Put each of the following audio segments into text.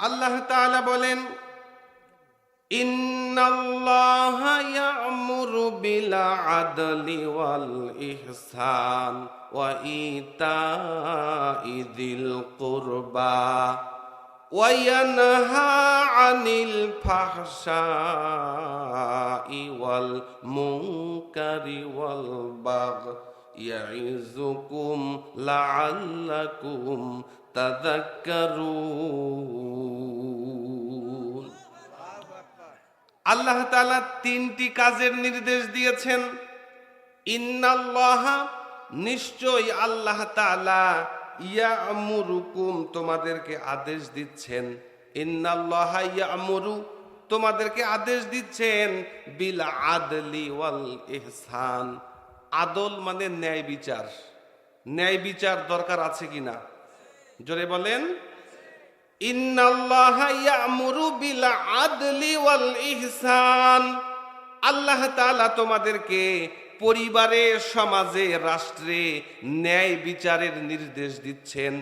আল্লাহ তাআলা বলেন, ইন্নাল্লাহা ইয়া'মুরু বিল আদলি ওয়াল ইহসান ওয়া ইতা'i যিল কুরবা ওয়া ইয়ানহা আনিল ফাহশাই ওয়াল মুনকারি ওয়াল বাগই ইয়া'iযুকুম লাআল্লাকুম তাযাক্কারুন। আল্লাহ তাআলা তিনটি কাজের নির্দেশ দিয়েছেন। ইন্নাল্লাহা, নিশ্চয় আল্লাহ তাআলা, ইয়া'মুরুকুম, তোমাদেরকে আদেশ দিচ্ছেন। ইন্নাল্লাহা ইয়া'মুরু, তোমাদেরকে আদেশ দিচ্ছেন, বিল আদলি ওয়াল ইহসান। আদল মানে ন্যায় বিচার। ন্যায় বিচার দরকার আছে কিনা? জোরে বলেন। ইন্নাল্লাহা ইয়া'মুরু বিল আদলি ওয়াল ইহসান। আল্লাহ তাআলা তোমাদেরকে পরিবারে, সমাজে, রাষ্ট্রে ন্যায় বিচারের নির্দেশ দিচ্ছেন।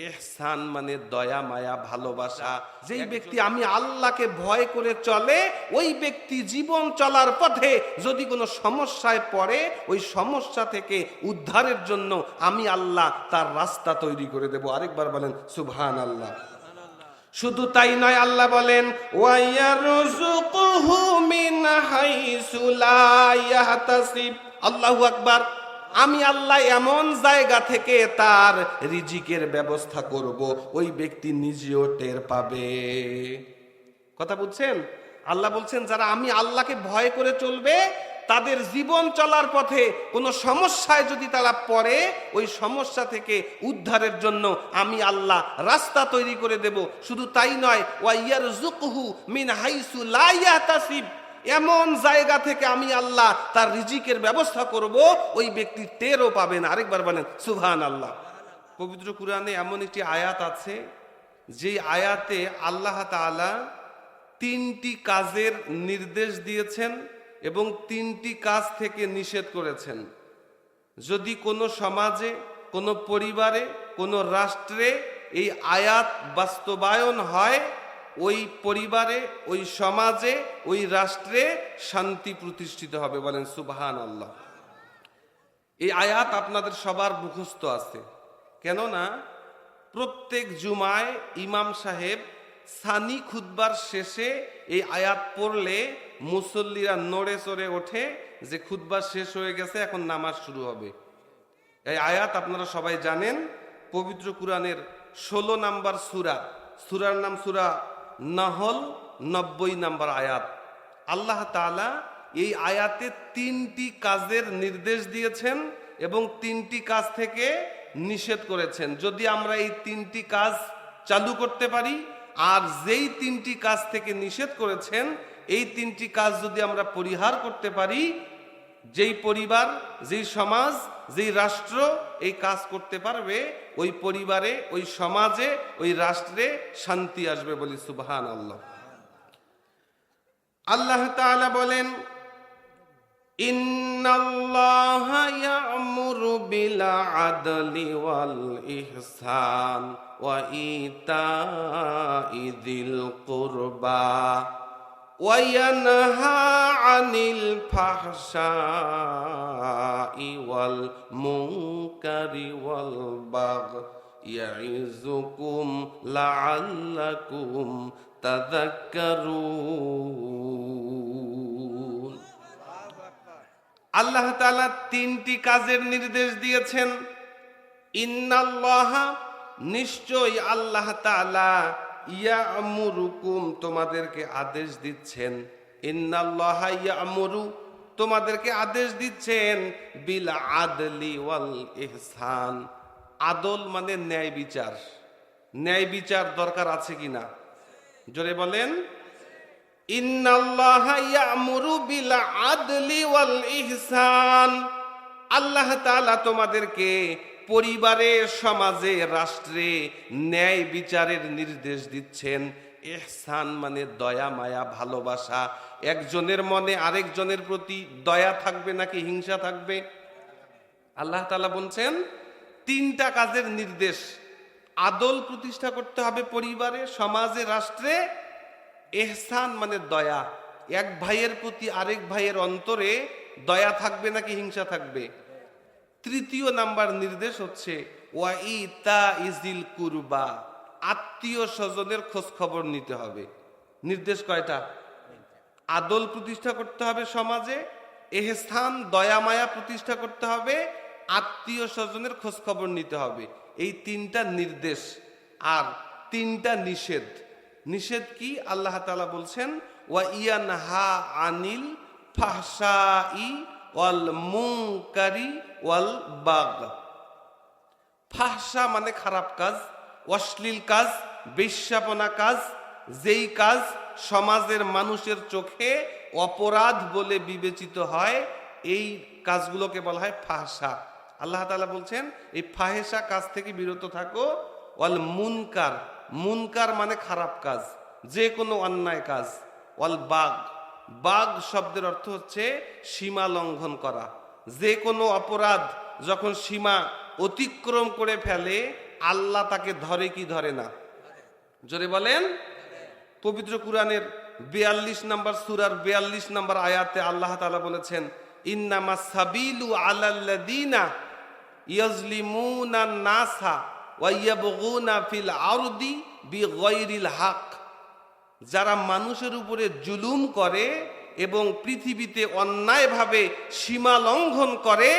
ইহসান মানে দয়া, মায়া, ভালোবাসা। যেই ব্যক্তি আমি আল্লাহকে ভয় করে চলে, ওই ব্যক্তি জীবন চলার পথে যদি কোনো সমস্যায় পড়ে, ওই সমস্যা থেকে উদ্ধারের জন্য আমি আল্লাহ তার রাস্তা তৈরি করে দেব। আরেকবার বলেন সুবহানাল্লাহ। শুধু তাই নয়, আল্লাহ বলেন, ওয়ায়ারযুকুহু মিন হাইসু লা ইয়াহতাসিব। আল্লাহু আকবার। আমি আল্লাহ এমন জায়গা থেকে তার রিজিকের ব্যবস্থা করব, ওই ব্যক্তি নিজেও টের পাবে। কথা বুঝছেন? আল্লাহ বলছেন, যারা আমি আল্লাহকে ভয় করে চলবে, তাদের জীবন চলার পথে কোনো সমস্যায় যদি তারা পড়ে, ওই সমস্যা থেকে উদ্ধারের জন্য আমি আল্লাহ রাস্তা তৈরি করে দেব। শুধু তাই নয়, ওয়ায়ারযুকুহু মিন হাইসু লা ইয়াহতাসিব, এমন জায়গা থেকে আমি আল্লাহ তার রিজিকের ব্যবস্থা করব, ওই ব্যক্তি টেরও পাবে না। আরেকবার বলেন সুবহানাল্লাহ। পবিত্র কুরআনে এমন একটি আয়াত আছে, যে আয়াতে আল্লাহ তাআলা তিনটি কাজের নির্দেশ দিয়েছেন এবং তিনটি কাজ থেকে নিষেধ করেছেন। যদি কোনো সমাজে, কোনো পরিবারে, কোনো রাষ্ট্রে এই আয়াত বাস্তবায়ন হয়, ওই পরিবারে, ওই সমাজে, ওই রাষ্ট্রে শান্তি প্রতিষ্ঠিত হবে। বলেন সুবহানাল্লাহ। এই আয়াত আপনাদের সবার মুখস্থ আছে, কেননা প্রত্যেক জুমায় ইমাম সাহেব সানি খুতবার শেষে এই আয়াত পড়লে মুসল্লিরা নড়ে চড়ে ওঠে যে খুতবা শেষ হয়ে গেছে, এখন নামাজ শুরু হবে। এই আয়াত আপনারা সবাই জানেন। পবিত্র কুরআনের 16 নাম্বার সূরা, সূরার নাম সূরা নাহল, 90 নাম্বার আয়াত। আল্লাহ তাআলা এই আয়াতে তিনটি কাজের নির্দেশ দিয়েছেন এবং তিনটি কাজ থেকে নিষেধ করেছেন। যদি আমরা এই তিনটি কাজ চালু করতে পারি, আর যেই তিনটি কাজ থেকে নিষেধ করেছেন, এই তিনটি কাজ যদি আমরা পরিহার করতে পারি, যেই পরিবার, যেই সমাজ, যেই রাষ্ট্র এই কাজ করতে পারবে, ওই পরিবারে, ওই সমাজে, ওই রাষ্ট্রে শান্তি আসবে। বলি সুবহানাল্লাহ। আল্লাহ তাআলা বলেন, ইন্নাল্লাহা ইয়া'মুরু বিল আদলি ওয়াল ইহসান ওয়া ইতা'i যিল কুরবা ওয়া ইয়ানহা আনিল ফাহশাই ওয়াল মুনকারি ওয়াল বাগই ইয়া'iযুকুম লাআল্লাকুম তাযাক্কারুন। আল্লাহ তাআলা তিনটি কাজের নির্দেশ দিয়েছেন। ইন্নাল্লাহা, নিশ্চয় আল্লাহ তাআলা, ইয়া'মুরুকুম, তোমাদেরকে আদেশ দিচ্ছেন। ইন্নাল্লাহা ইয়া'মুরু, তোমাদেরকে আদেশ দিচ্ছেন, বিল আদলি ওয়াল ইহসান। আদল মানে ন্যায় বিচার। ন্যায় বিচার দরকার আছে কিনা? জোরে বলেন। ইন্নাল্লাহা ইয়া'মুরু বিল আদলি ওয়াল ইহসান। আল্লাহ তাআলা তোমাদেরকে পরিবারে, সমাজে, রাষ্ট্রে ন্যায় বিচারের নির্দেশ দিচ্ছেন। ইহসান মানে দয়া, মায়া, ভালোবাসা। একজনের মনে আরেকজনের প্রতি দয়া থাকবে নাকি হিংসা থাকবে? আল্লাহ তাআলা বলছেন তিনটা কাজের নির্দেশ আদল প্রতিষ্ঠা করতে হবে পরিবারে, সমাজে, রাষ্ট্রে। এহসান মানে দয়া, এক ভাইয়ের প্রতি আরেক ভাইয়ের অন্তরে দয়া থাকবে নাকি হিংসা থাকবে? তৃতীয় নাম্বার নির্দেশ হচ্ছে ওয়া ইতা ইজিল কুরবা, আত্মীয় স্বজনের খোঁজ খবর নিতে হবে। নির্দেশ কয়টা? আদল প্রতিষ্ঠা করতে হবে সমাজে, এহসান দয়া মায়া প্রতিষ্ঠা করতে হবে, আত্মীয় স্বজনের খোঁজ খবর নিতে হবে। এই তিনটা নির্দেশ আর তিনটা নিষেধ। নিষেধ কি? আল্লাহ তাআলা বলছেন ওয়া ইয়ানহা আনিল ফাহশাই ওয়াল মুনকারি ওয়াল বাগ। ফাহশা মানে খারাপ কাজ, অশ্লীল কাজ, বেশ্যাপনা কাজ, যেই কাজ সমাজের মানুষের চোখে অপরাধ বলে বিবেচিত হয়, এই কাজগুলোকে বলা হয় ফাহশা। আল্লাহ তাআলা বলছেন এই ফাহেসা কাজ থেকে বিরত থাকো। ওয়াল মুনকার, মুনকার মানে খারাপ কাজ, যে কোনো অন্যায় কাজ। ওয়াল বাগ, বাগ শব্দের অর্থ হচ্ছে সীমা লঙ্ঘন করা। যে কোনো অপরাধ যখন সীমা অতিক্রম করে ফেলে, আল্লাহ তাকে ধরে কি ধরে না? জোরে বলেন। পবিত্র কুরআনের 42 নম্বর সূরার 42 নম্বর আয়াতে আল্লাহ তাআলা বলেছেন ইন্নামাস সাবিলু আলাল্লাযিনা ইয়াজলিমুনা নাসা ওয়া ইয়াবগুনা ফিল আরদি বিগাইরিল হক। যারা মানুষের উপরে জুলুম করে এবং পৃথিবীতে অন্যায়ভাবে সীমা লঙ্ঘন করে,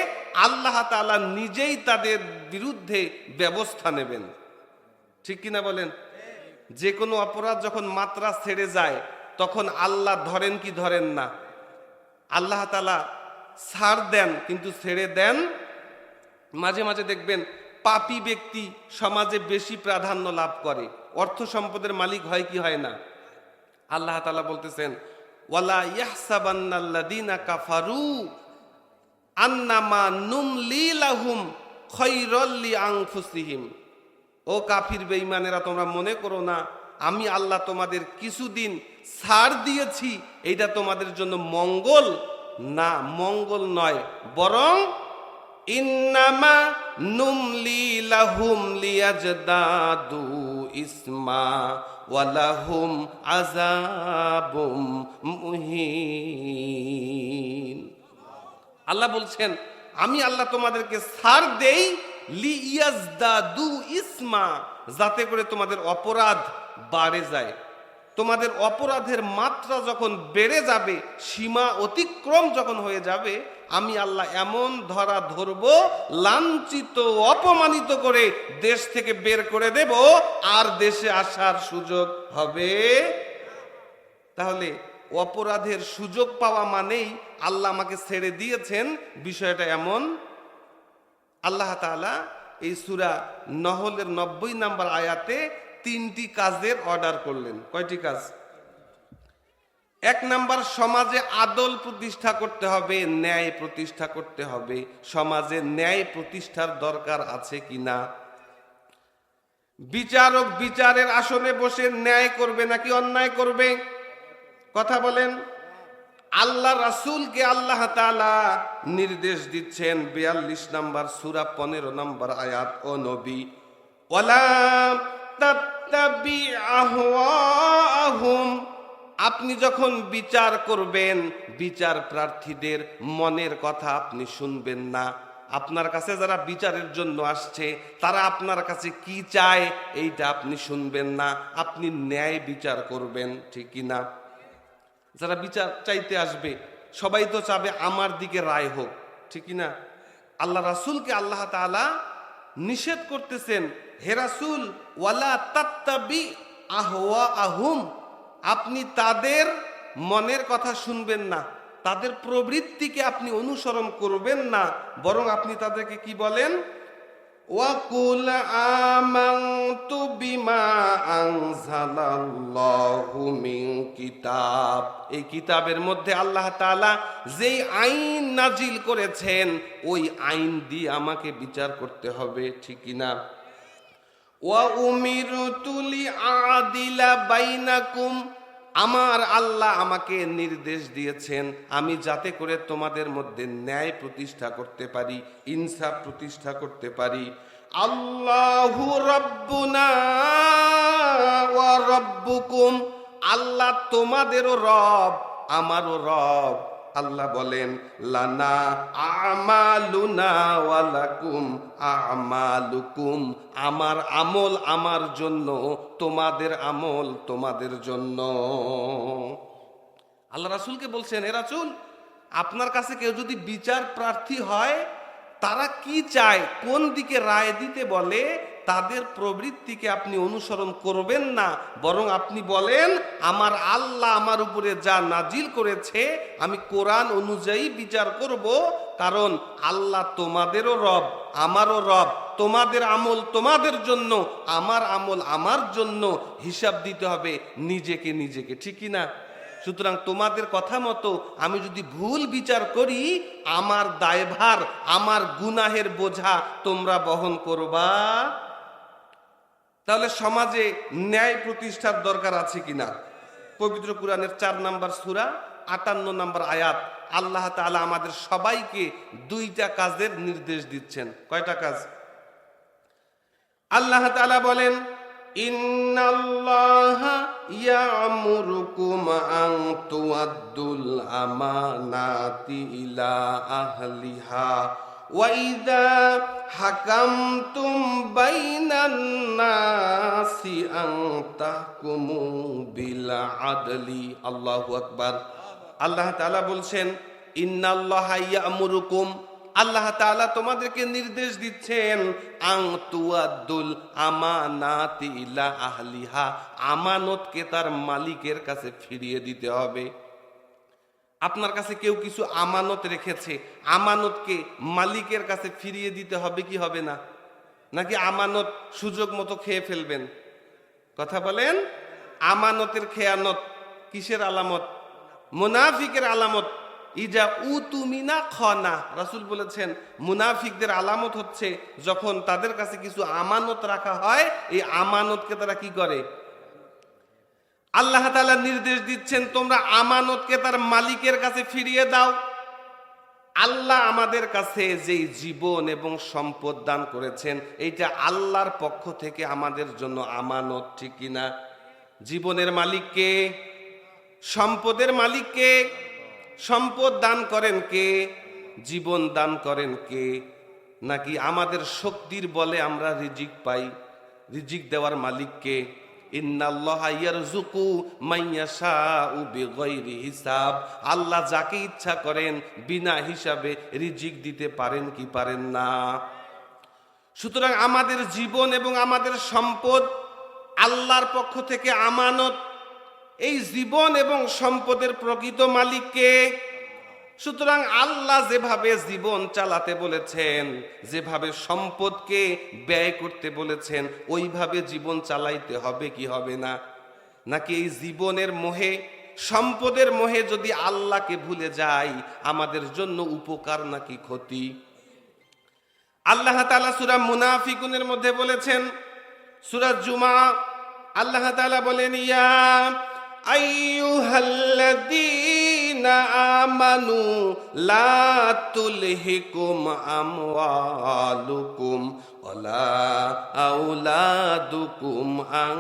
আল্লাহ তাআলা নিজেই তাদের বিরুদ্ধে ব্যবস্থা নেবেন। ঠিক কিনা বলেন? যে কোনো অপরাধ যখন মাত্রা ছেড়ে যায়, তখন আল্লাহ ধরেন কি ধরেন না? আল্লাহ তাআলা ছাড় দেন কিন্তু ছেড়ে দেন। মাঝে মাঝে দেখবেন পাপী ব্যক্তি সমাজে বেশি প্রাধান্য লাভ করে, অর্থ সম্পদের মালিক হয় কি হয় না? আল্লাহ তাআলা বলতেছেন ওয়ালা ইয়াহসাবান্নাল্লাযীনা কাফারু আন্নামা নুমলি লাহুম খায়রাল লিআনফুসিহিম। ও কাফির বেঈমানেরা, তোমরা মনে করো না আমি আল্লাহ তোমাদের কিছুদিন ছাড় দিয়েছি, এইটা তোমাদের জন্য মঙ্গল। না, মঙ্গল নয়, বরং ইন্নামা নুমলি লাহুম লিয়াজদাদু ইসমা ওয়ালাহুম আযাবুম মুহিন। আল্লাহ বলছেন আমি আল্লাহ তোমাদেরকে ছাড় দেই লিয়াজদাদু ইসমা, যাতে করে তোমাদের অপরাধ বাড়ে যায়। তোমাদের অপরাধের মাত্রা যখন বেড়ে যাবে, সীমা অতিক্রম যখন হয়ে যাবে, আমি আল্লাহ এমন ধরা ধরব, লাঞ্ছিত অপমানিত করে দেশ থেকে বের করে দেব, আর দেশে আসার সুযোগ হবে। তাহলে অপরাধের সুযোগ পাওয়া মানেই আল্লাহ আমাকে ছেড়ে দিয়েছেন, বিষয়টা এমন। আল্লাহ তাআলা এই সূরা নহলের 90 নম্বর আয়াতে 3টি কাজের অর্ডার করলেন। কয়টি কাজ? 1 নাম্বার, সমাজে আদল প্রতিষ্ঠা করতে হবে, ন্যায় প্রতিষ্ঠা করতে হবে। সমাজে ন্যায় প্রতিষ্ঠার দরকার আছে কিনা? বিচারক বিচারের আসনে বসে ন্যায় করবে নাকি অন্যায় করবে? কথা বলেন। আল্লাহ রাসূলকে আল্লাহ তাআলা নির্দেশ দিচ্ছেন 42 নম্বর সূরা 15 নম্বর আয়াত, ও নবী ওয়ালা তাত্তাবি আহওয়াহুম, আপনি যখন বিচার করবেন, বিচার প্রার্থীদের মনের কথা আপনি শুনবেন না। আপনার কাছে যারা বিচারের জন্য আসছে, তারা আপনার কাছে কি চায় এইটা আপনি শুনবেন না। আপনি ন্যায় বিচার করবেন, ঠিক কি না? যারা বিচার চাইতে আসবে, সবাই তো চাবে আমার দিকে রায় হোক, ঠিক কি না? আল্লাহ রাসূলকে আল্লাহ তাআলা নিষেধ করতেছেন, হে রাসূল ওয়ালা তাত্তাবি আহওয়াহুম, আপনি তাদের মনের কথা শুনবেন না, তাদের প্রবৃত্তিকে আপনি অনুসরণ করবেন না, বরং আপনি তাদেরকে কি বলেন? ওয়াকুল আমানতু বিমা আনজালাল্লাহু মিন কিতাব, এই কিতাবের মধ্যে আল্লাহ তাআলা যেই আইন নাজিল করেছেন, ওই আইন দিয়ে আমাকে বিচার করতে হবে, ঠিক কি না? ওয়া উমিরতু লিআদিলা বাইনাকুম, আমার আল্লাহ আমাকে নির্দেশ দিয়েছেন আমি যাতে করে তোমাদের মধ্যে ন্যায় প্রতিষ্ঠা করতে পারি, ইনসাফ প্রতিষ্ঠা করতে পারি। আল্লাহু রাব্বুনা ওয়া রাব্বুকুম, আল্লাহ তোমাদেরও রব আমারও রব। আল্লাহ বলেন লানা আমালুনা ওয়া লাকুম আমালুকুম, আমার আমল আমার জন্য, তোমাদের আমল তোমাদের জন্য। আল্লাহ রাসূলকে বলছেন, হে রাসূল, আপনার কাছে কেউ যদি বিচার প্রার্থী হয়, তারা কি চায়, কোন দিকে রায় দিতে বলে, তাদের প্রবৃত্তিকে আপনি অনুসরণ করবেন না, বরং আপনি বলেন আমার আল্লাহ আমার উপরে যা নাজিল করেছে আমি কোরআন অনুযায়ী বিচার করব, কারণ আল্লাহ তোমাদেরও রব আমারও রব, তোমাদের আমল তোমাদের জন্য, আমার আমল আমার জন্য, হিসাব দিতে হবে নিজেকে নিজেকে, ঠিক কি না? সুতরাং তোমাদের কথা মতো আমি যদি ভুল বিচার করি, আমার দায়ভার, আমার গুনাহের বোঝা তোমরা বহন করবা। তাহলে সমাজে ন্যায় প্রতিষ্ঠার দরকার আছে কিনা? পবিত্র কুরআনের 4 নম্বর সূরা 58 নম্বর আয়াত, আল্লাহ তাআলা আমাদের সবাইকে 2টা কাজের নির্দেশ দিচ্ছেন। কয়টা কাজ? আল্লাহ তাআলা বলেন ইন্নাল্লাহা ইয়া'মুরুকুম আন তুআদ্দুল আমানাতি ইলা আহলিহা ওয়া ইযা হাকামতুম বাইনান নাসি আন তাহকুমু বিল আদলি। আল্লাহু আকবার। আল্লাহ তাআলা বলছেন ইন্নাল্লাহা ইয়া'মুরুকুম, আল্লাহ তাআলা তোমাদেরকে নির্দেশ দিচ্ছেন আন তুআদ্দুল আমানাতি ইলা আহলিহা, আমানতকে তার মালিকের কাছে ফিরিয়ে দিতে হবে। আপনার কাছে কেউ কিছু আমানত রেখেছে, আমানতকে মালিকের কাছে ফিরিয়ে দিতে হবে কি হবে না? নাকি আমানত সুযোগ মতো খেয়ে ফেলবেন? কথা বলেন। আমানতের খেয়ানত কিসের আলামত? মুনাফিকের আলামত। ইজা উতুমিনা খনা, রাসূল বলেছেন মুনাফিকদের আলামত হচ্ছে যখন তাদের কাছে কিছু আমানত রাখা হয়, এই আমানতকে তারা কি করে? আল্লাহ তাআলা নির্দেশ দিচ্ছেন তোমরা আমানতকে তার মালিকের কাছে ফিরিয়ে দাও। আল্লাহ আমাদের কাছে যেই জীবন এবং সম্পদ দান করেছেন, এইটা আল্লাহর পক্ষ থেকে আমাদের জন্য আমানত, ঠিক কিনা? জীবনের মালিক কে? সম্পদের মালিক কে? সম্পদ দান করেন কে? জীবন দান করেন কে? নাকি আমাদের শক্তির বলে আমরা রিজিক পাই? রিজিক দেওয়ার মালিক কে? ইন্নাল্লাহা ইয়ারযুকু মাইয়াশাউ বিগাইরি হিসাব, আল্লাহ যাকে ইচ্ছা করেন বিনা হিসাবে রিজিক দিতে পারেন কি পারেন না? সুতরাং আমাদের জীবন এবং আমাদের সম্পদ আল্লাহর পক্ষ থেকে আমানত। এই জীবন এবং সম্পদের প্রকৃত মালিক কে? সুতরাং আল্লাহ যেভাবে জীবন চালাতে বলেছেন, যেভাবে সম্পদকে ব্যয় করতে বলেছেন, ওইভাবে জীবন চালাইতে হবে কি হবে না? নাকি এই জীবনের মোহে, সম্পদের মোহে যদি আল্লাহকে ভুলে যাই, আমাদের জন্য উপকার নাকি ক্ষতি? আল্লাহ তাআলা সূরা মুনাফিকুনের মধ্যে বলেছেন, সূরা জুমা, আল্লাহ তাআলা বলেন ইয়া আইয়ুহাল্লাযীনা আমানু লা তুলহিকুম আমওয়ালুকুম ওয়ালা আওলাদুকুম আন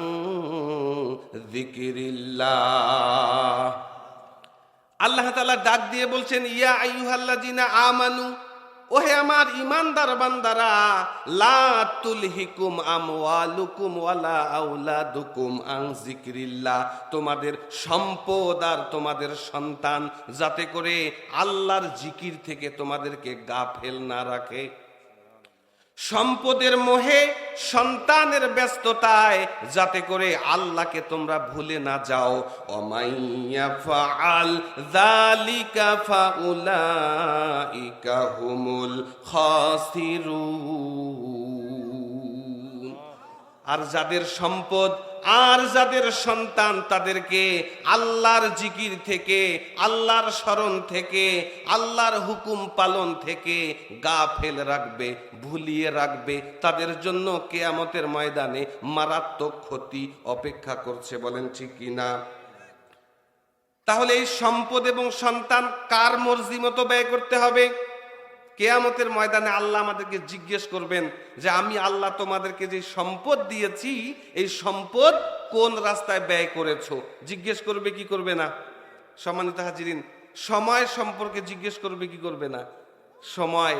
যিকরিল্লাহ। আল্লাহ তাআলা ডাক দিয়ে বলছেন ইয়া আইয়ুহাল্লাযীনা আমানু, ওহে আমার ইমানদার বান্দারা, লা তুলহিকুম আমওয়ালুকুম ওয়ালা আওলাদুকুম আন যিকরিল্লাহ, তোমাদের সম্পদ আর তোমাদের সন্তান যাতে করে আল্লাহর জিকির থেকে তোমাদেরকে গাফেল না রাখে। সম্পদের মোহে, সন্তানের ব্যস্ততায় যাতে করে আল্লাহকে তোমরা ভুলে না যাও। ওমাইয়া ফাআল যালিকা ফাউলাইকা হুমুল খাসিরুন। আর যাদের সম্পদ আর যাদের সন্তান তাদেরকে আল্লাহর জিকির থেকে, আল্লাহর স্মরণ থেকে, আল্লাহর হুকুম পালন থেকে গাফেল রাখবে, ভুলিয়ে রাখবে, তাদের জন্য কিয়ামতের ময়দানে মারাত্মক ক্ষতি অপেক্ষা করছে। বলেন ঠিক কিনা? তাহলে এই সম্পদ এবং সন্তান কার মর্জি মতো ব্যয় করতে হবে? কিয়ামতের ময়দানে আল্লাহ আমাদেরকে জিজ্ঞেস করবেন যে আমি আল্লাহ তোমাদেরকে যে সম্পদ দিয়েছি এই সম্পদ কোন রাস্তায় ব্যয় করেছো। জিজ্ঞেস করবে কি করবে না? সম্মানিত হাজিরিন, সময় সম্পর্কে জিজ্ঞেস করবে কি করবে না? সময়,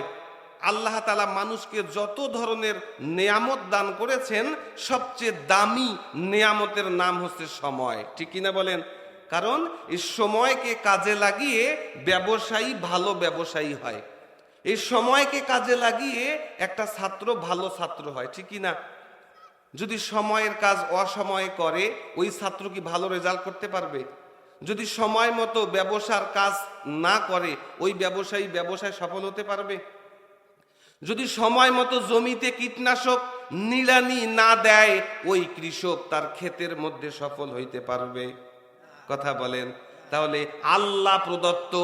আল্লাহ তাআলা মানুষকে যত ধরনের নেয়ামত দান করেছেন সবচেয়ে দামি নেয়ামতের নাম হচ্ছে সময়। ঠিক কিনা বলেন? কারণ এই সময়কে কাজে লাগিয়ে ব্যবসায়ী ভালো ব্যবসায়ী হয়, এই সময়কে কাজে লাগিয়ে একটা ছাত্র ভালো ছাত্র হয়। ঠিক কিনা? যদি সময়ের কাজ অসময়ে করে ওই ছাত্র কি ভালো রেজাল্ট করতে পারবে? যদি সময় মতো ব্যবসার কাজ না করে ওই ব্যবসায়ী ব্যবসায় সফল হতে পারবে? যদি সময় মতো জমিতে কীটনাশক নিড়ানি না দেয় ওই কৃষক তার ক্ষেতের মধ্যে সফল হইতে পারবে? কথা বলেন। তাহলে আল্লাহ প্রদত্ত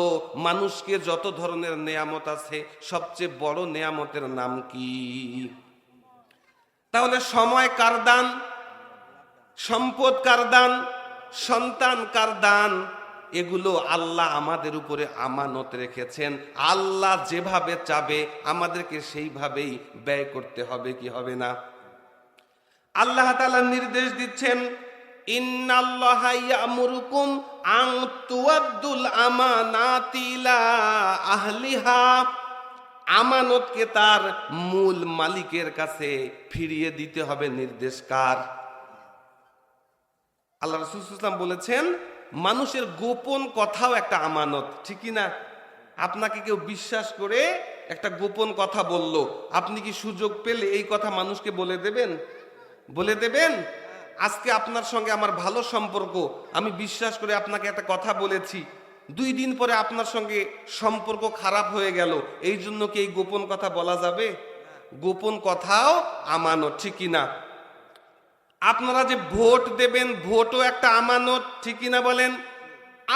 মানুষকে যত ধরনের নেয়ামত আছে সবচেয়ে বড় নেয়ামতের নাম কি? তাহলে সময় কার দান, সম্পদ কার দান, সন্তান কার দান? এগুলো আল্লাহ আমাদের উপরে আমানত রেখেছেন। আল্লাহ যেভাবে চাবে আমাদেরকে সেইভাবেই ব্যয় করতে হবে, কি হবে না? আল্লাহ তাআলা নির্দেশ দিচ্ছেন, ইন্নাল্লাহা ইয়ামুরুকুম আন তুআদ্দুল আমানাতি ইলা আহলিহা। আমানতকে তার মূল মালিকের কাছে ফিরিয়ে দিতে হবে। নির্দেশ কার? আল্লাহ রাসূল সাল্লাল্লাহু আলাইহি ওয়াসাল্লাম বলেছেন মানুষের গোপন কথাও একটা আমানত। ঠিক না? আপনাকে কেউ বিশ্বাস করে একটা গোপন কথা বলল, আপনি কি সুযোগ পেলে এই কথা মানুষকে বলে দেবেন? বলে দেবেন? আজকে আপনার সঙ্গে আমার ভালো সম্পর্ক, আমি বিশ্বাস করে আপনাকে একটা কথা বলেছি, 2 দিন পরে আপনার সঙ্গে সম্পর্ক খারাপ হয়ে গেল, এই জন্য কি এই গোপন কথা বলা যাবে? গোপন কথাও আমানত। ঠিক না? আপনারা যে ভোট দেবেন ভোটও একটা আমানত। ঠিক না বলেন?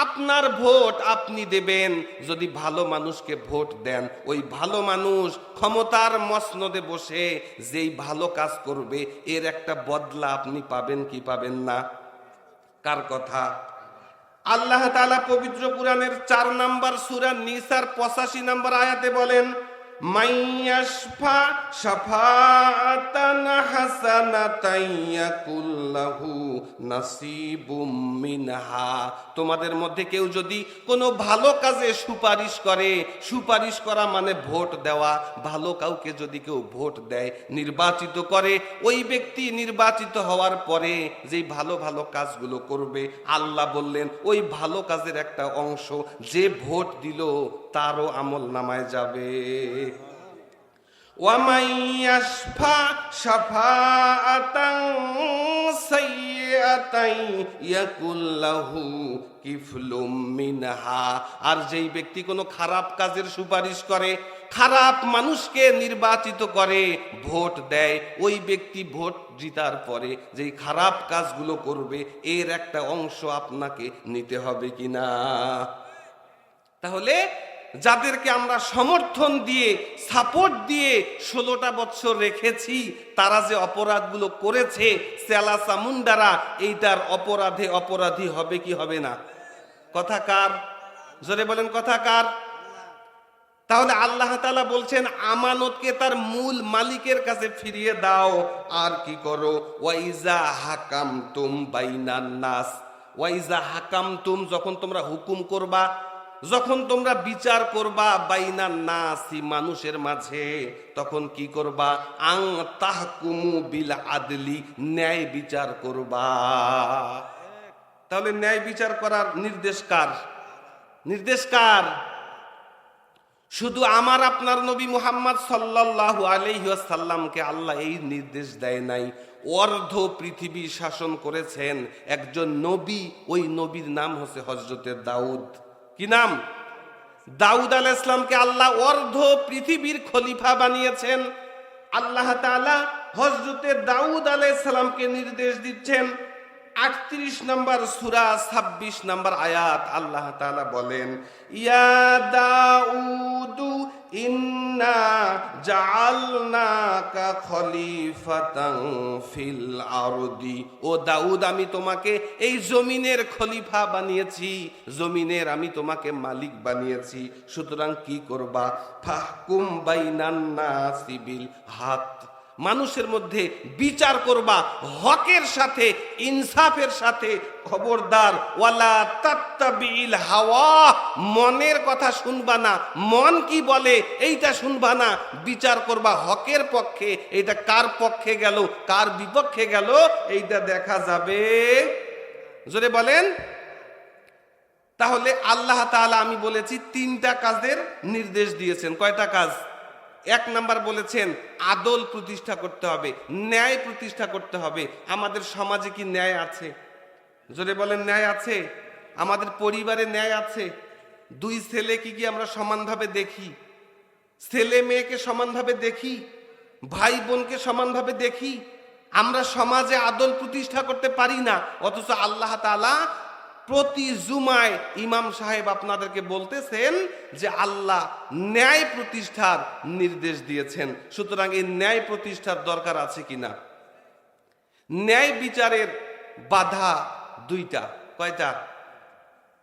আপনার ভোট আপনি দেবেন, যদি ভালো মানুষকে ভোট দেন ওই ভালো মানুষ ক্ষমতার মসনদে বসে যেই ভালো কাজ করবে এর একটা বদলা আপনি পাবেন কি পাবেন না? কার কথা? আল্লাহ তাআলা পবিত্র কুরআনের 4 নম্বর সূরা নিসার 85 নম্বর আয়াতে বলেন, মাইয়াশফা শাফাআতান হাসানাতান ইয়াকুল্লাহু নাসিবুম মিনহা। তোমাদের মধ্যে কেউ যদি কোনো ভালো কাজে সুপারিশ করে, সুপারিশ করা মানে ভোট দেওয়া, ভালো কাউকে যদি কেউ ভোট দেয়, নির্বাচিত করে, ওই ব্যক্তি নির্বাচিত হওয়ার পরে যেই ভালো ভালো কাজগুলো করবে আল্লাহ বললেন ওই ভালো কাজের একটা অংশ যে ভোট দিল তারও আমল নামায় যাবে। ওয়ামান ইয়াশফা শাফাআতান সাইয়্যাতান ইয়াকুল্লাহু কিফলুম মিনহা। আর যেই ব্যক্তি কোনো খারাপ কাজের সুপারিশ করে, খারাপ মানুষকে নির্বাচিত করে, ভোট দেয়, ওই ব্যক্তি ভোট জিতার পরে যেই খারাপ কাজগুলো করবে এর একটা অংশ আপনাকে নিতে হবে কিনা? তাহলে যাদেরকে আমরা সমর্থন দিয়ে সাপোর্ট দিয়ে 16টা বছর রেখেছি তারা যে অপরাধগুলো করেছে চেলা চামুন্ডারা, এইটার অপরাধে অপরাধী হবে কি হবে না? কথা কার? জোরে বলেন, কথা কার? তাহলে আল্লাহ তাআলা বলছেন আমানতকে তার মূল মালিকের কাছে ফিরিয়ে দাও। আর কি করো? ওয়াইজা হাকামতুম বাইনান নাস। ওয়াইজা হাকামতুম, যখন তোমরা হুকুম করবা, যখন তোমরা বিচার করবা, বাইনান নাসি, মানুষের মাঝে, তখন কি করবা? আং তাহকুমু বিল আদলি, ন্যায় বিচার করবা। তাহলে ন্যায় বিচার করার নির্দেশ কার? নির্দেশ কার? শুধু আমার আপনার নবী মুহাম্মদ সাল্লাল্লাহু আলাইহি ওয়াসাল্লামকে আল্লাহ এই নির্দেশ দেয় নাই, অর্ধ পৃথিবী শাসন করেছেন একজন নবী, ওই নবীর নাম হচ্ছে হযরতে দাউদ। কি নাম? দাউদ আলাইহিস সালামকে আল্লাহ অর্ধ পৃথিবীর খলিফা বানিয়েছেন। আল্লাহ তাআলা হযরতে দাউদ আলাইহিস সালামকে নির্দেশ দিচ্ছেন 38 নম্বর সূরা 26 নম্বর আয়াত আল্লাহ তাআলা বলেন, ইয়া দাউদু ইন্না জাআলনাকা খলিফাতান ফিল আরদি। ও দাউদ, আমি তোমাকে এই জমিনের খলিফা বানিয়েছি, জমিনের আমি তোমাকে মালিক বানিয়েছি। সুতরাং কি করবা? ফাহকুম বাইনান নাসি বিল হক, মানুষের মধ্যে বিচার করবা হকের সাথে, ইনসাফের সাথে। খবরদার, ওয়ালা তাত্তাবিল হাওয়া, মনের কথা শুনবা না, মন কি বলে এইটা শুনবা না। বিচার করবা হকের পক্ষে। এটা কার পক্ষে গেল, কার বিপক্ষে গেল, এইটা দেখা যাবে। জোরে বলেন। তাহলে আল্লাহ তাআলা, আমি বলেছি, 3টা কাজের নির্দেশ দিয়েছেন। কয়টা কাজ? 1 নাম্বার বলেছেন আদল প্রতিষ্ঠা করতে হবে, ন্যায় প্রতিষ্ঠা করতে হবে। আমাদের সমাজে কি ন্যায় আছে? জোরে বলেন, ন্যায় আছে? আমাদের পরিবারে ন্যায় আছে? 2 ছেলেকে কি আমরা সমানভাবে দেখি? ছেলে মেয়েকে সমানভাবে দেখি? ভাই বোনকে সমানভাবে দেখি? আমরা সমাজে আদল প্রতিষ্ঠা করতে পারি না। অথচ আল্লাহ তাআলা প্রতি জুমায় ইমাম সাহেব আপনাদেরকে বলতেছেন যে আল্লাহ ন্যায় প্রতিষ্ঠার নির্দেশ দিয়েছেন। সুতরাং এই ন্যায় প্রতিষ্ঠার দরকার আছে কিনা? ন্যায় বিচারের বাধা 2টা। কয়টা?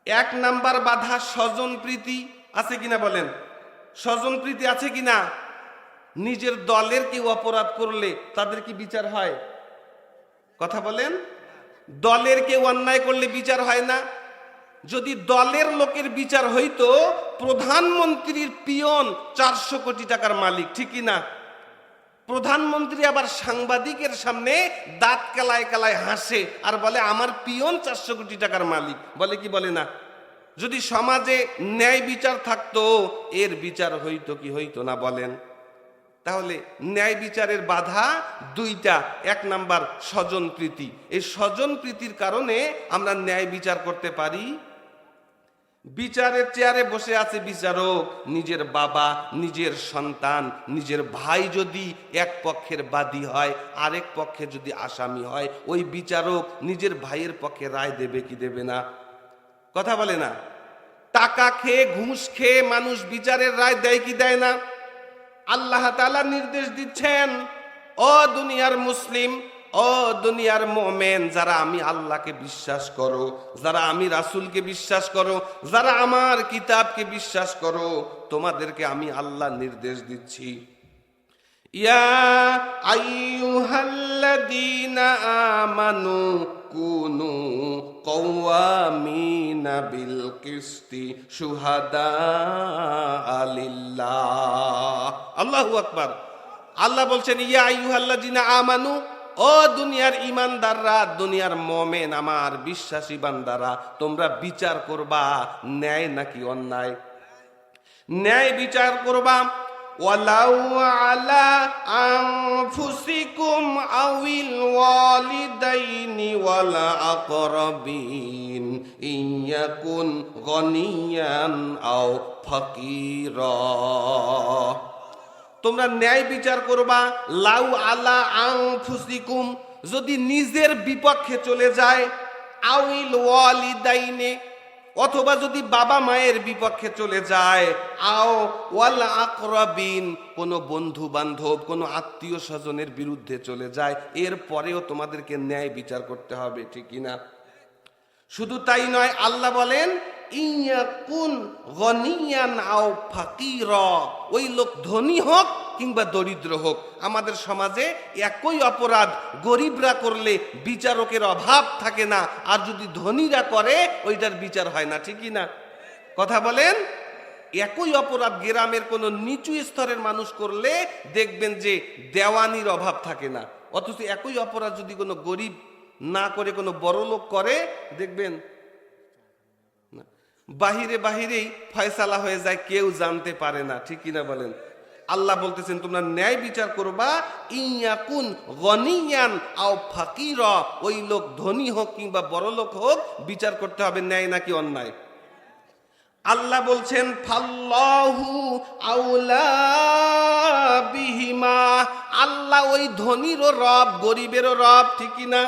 1 নাম্বার বাধা স্বজন প্রীতি। আছে কিনা বলেন? স্বজন প্রীতি আছে কিনা? নিজের দলের কেউ অপরাধ করলে তাদের কি বিচার হয়? কথা বলেন। দলের কেউ অন্যায় করলে বিচার হয় না? যদি দলের লোকের বিচার হইতো, প্রধানমন্ত্রীর পিয়ন 400 কোটি টাকার মালিক, ঠিক কিনা? প্রধানমন্ত্রী আবার সাংবাদিকের সামনে দাঁত কেলায় কেলায় হাসে আর বলে আমার পিয়ন 400 কোটি টাকার মালিক। বলে কি বলে না? যদি সমাজে ন্যায় বিচার থাকতো, এর বিচার হইতো কি হইতো না বলেন? তাহলে ন্যায় বিচারের বাধা 2টা। 1 নাম্বার স্বজন প্রীতি। এই স্বজন প্রীতির কারণে আমরা ন্যায় বিচার করতে পারি। বিচারের চেয়ারে বসে আছে বিচারক, নিজের বাবা, নিজের সন্তান, নিজের ভাই যদি এক পক্ষের বাদী হয়, আরেক পক্ষে যদি আসামি হয়, ওই বিচারক নিজের ভাইয়ের পক্ষে রায় দেবে কি দেবে না? কথা বলে না? টাকা খেয়ে, ঘুষ খেয়ে মানুষ বিচারের রায় দেয় কি দেয় না? আল্লাহ তাআলা নির্দেশ দিচ্ছেন, ও দুনিয়ার মুসলিম, ও দুনিয়ার মুমিন, যারা আমি আল্লাহকে বিশ্বাস করো, যারা আমি রাসূলকে বিশ্বাস করো, যারা আমার কিতাবকে বিশ্বাস করো, তোমাদেরকে আমি আল্লাহ নির্দেশ দিচ্ছি, ইয়া আইয়ুহাল্লাযীনা আমানু কুনু কওয়ামিনা বিল কিসতি শুহাদা লিল্লাহ। আল্লাহু আকবার। আল্লাহ বলছেন, ইয়া আইয়ুহাল্লাযীনা আমানু, ও দুনিয়ার ঈমানদাররা, দুনিয়ার মুমিন, আমার বিশ্বাসী বান্দারা, তোমরা বিচার করবা ন্যায় নাকি অন্যায়। ন্যায় বিচার করবা। ওয়ালাউ আলা আনফুসিকুম আউল ওয়ালিদাইনি ওয়াল আকরাবিন ইয়াকুন গনিয়ান আও ফাকিরা। তোমরা ন্যায় বিচার করবা। লাউ আলা আনফুসিকুম, যদি নিজের বিপক্ষে চলে যায়, আউল ওয়ালিদাইনে, অথবা যদি বাবা মায়ের বিপক্ষে চলে যায়, আও ওয়াল আকরাবিন, কোনো বন্ধু বান্ধব, কোনো আত্মীয় স্বজনের বিরুদ্ধে চলে যায়, এরপরেও তোমাদেরকে ন্যায় বিচার করতে হবে, ঠিক কিনা? শুধু তাই নয়, আল্লাহ বলেন ইয়াকুন গনিয়ান আও ফাকিরা, ওই লোক ধনী হোক কিংবা দরিদ্র হোক। আমাদের সমাজে একই অপরাধ গরিবরা করলে বিচারকের অভাব থাকে না, আর যদি ধনীরা করে ওইটার বিচার হয় না, ঠিকই না? কথা বলেন। একই অপরাধ গ্রামের কোনো নিচু স্তরের মানুষ করলে দেখবেন যে দেওয়ানির অভাব থাকে না, অথচ একই অপরাধ যদি কোনো গরিব না করে কোনো বড় লোক করে, দেখবেন বাহিরে বাহিরেই ফয়সালা হয়ে যায়, কেউ জানতে পারে না, ঠিক কিনা বলেন? আল্লাহ বলতেছেন তোমরা ন্যায় বিচার করবা, ইয়াকুন গনিয়ান আও ফাকিরা, ওই লোক ধনী হোক কিংবা বড় লোক হোক, বিচার করতে হবে ন্যায় নাকি অন্যায়। আল্লাহ বলছেন ফাল্লাহু আউলা বিহিমা, আল্লাহ ওই ধনীরও রব, গরিবেরও রব, ঠিক কিনা?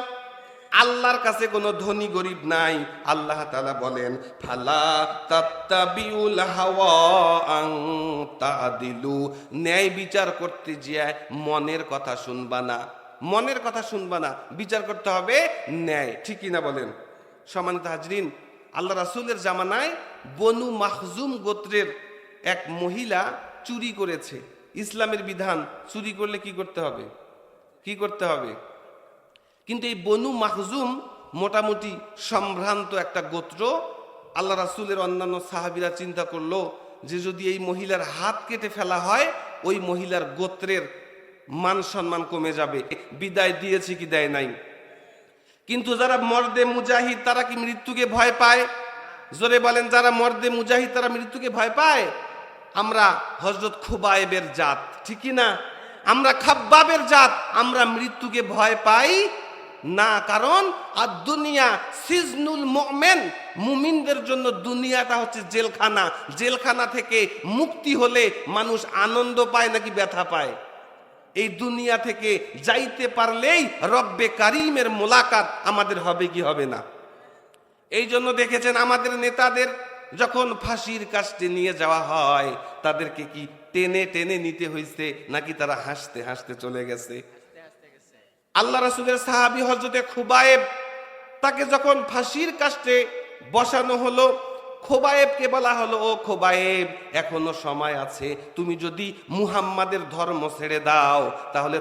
আল্লাহর কাছে কোনো ধনী গরিব নাই। আল্লাহ তাআলা বলেন ফালা তাত্তাবিউল হাওয়া আন তাদিলু, ন্যায় বিচার করতে গিয়ে মনের কথা শুনবা না, মনের কথা শুনবা না, বিচার করতে হবে ন্যায়, ঠিকই না বলেন? সম্মানিত হাজরিন, আল্লাহ রাসূলের জামানায় বনু মাখজুম গোত্রের এক মহিলা চুরি করেছে। ইসলামের বিধান, চুরি করলে কি করতে হবে? কি করতে হবে? কিন্তু এই বনু মাখজুম মোটামুটি সম্ভ্রান্ত একটা গোত্র। আল্লাহ রাসূলের অন্যান্য সাহাবীরা চিন্তা করলো যে যদি এই মহিলার হাত কেটে ফেলা হয় ওই মহিলার গোত্রের মান সম্মান কমে যাবে। বিদায় দিয়েছে কি দেয় নাই? কিন্তু যারা মর্দে মুজাহিদ তারা কি মৃত্যুকে ভয় পায়? জোরে বলেন, যারা মর্দে মুজাহিদ তারা মৃত্যুকে ভয় পায়? আমরা হযরত খুবাইবের জাত, ঠিকই না? আমরা খাব্বাবের জাত, আমরা মৃত্যুকে ভয় পাই না। কারণ আর দুনিয়া সিজনুল মুমিন, মুমিনদের জন্য দুনিয়াটা হচ্ছে জেলখানা। জেলখানা থেকে মুক্তি হলে মানুষ আনন্দ পায় নাকি ব্যথা পায়? এই দুনিয়া থেকে যাইতে পারলেই রব্বে কারিমের মোলাকাত আমাদের হবে কি হবে না? এই জন্য দেখেছেন আমাদের নেতাদের যখন ফাঁসির কাস্টে নিয়ে যাওয়া হয় তাদেরকে কি টেনে টেনে নিতে হয়েছে নাকি তারা হাসতে হাসতে চলে গেছে? আল্লাহ রাসূলের সাহাবী হযরতে খুবাইব, তাকে যখন ফাঁসির কাস্টে বসানো হলো, খোবায়েবকে বলা হলো, ও খোবায়েব এখনো সময় আছে, তুমি যদি মুহাম্মাদের ধর্ম ছেড়ে দাও তাহলে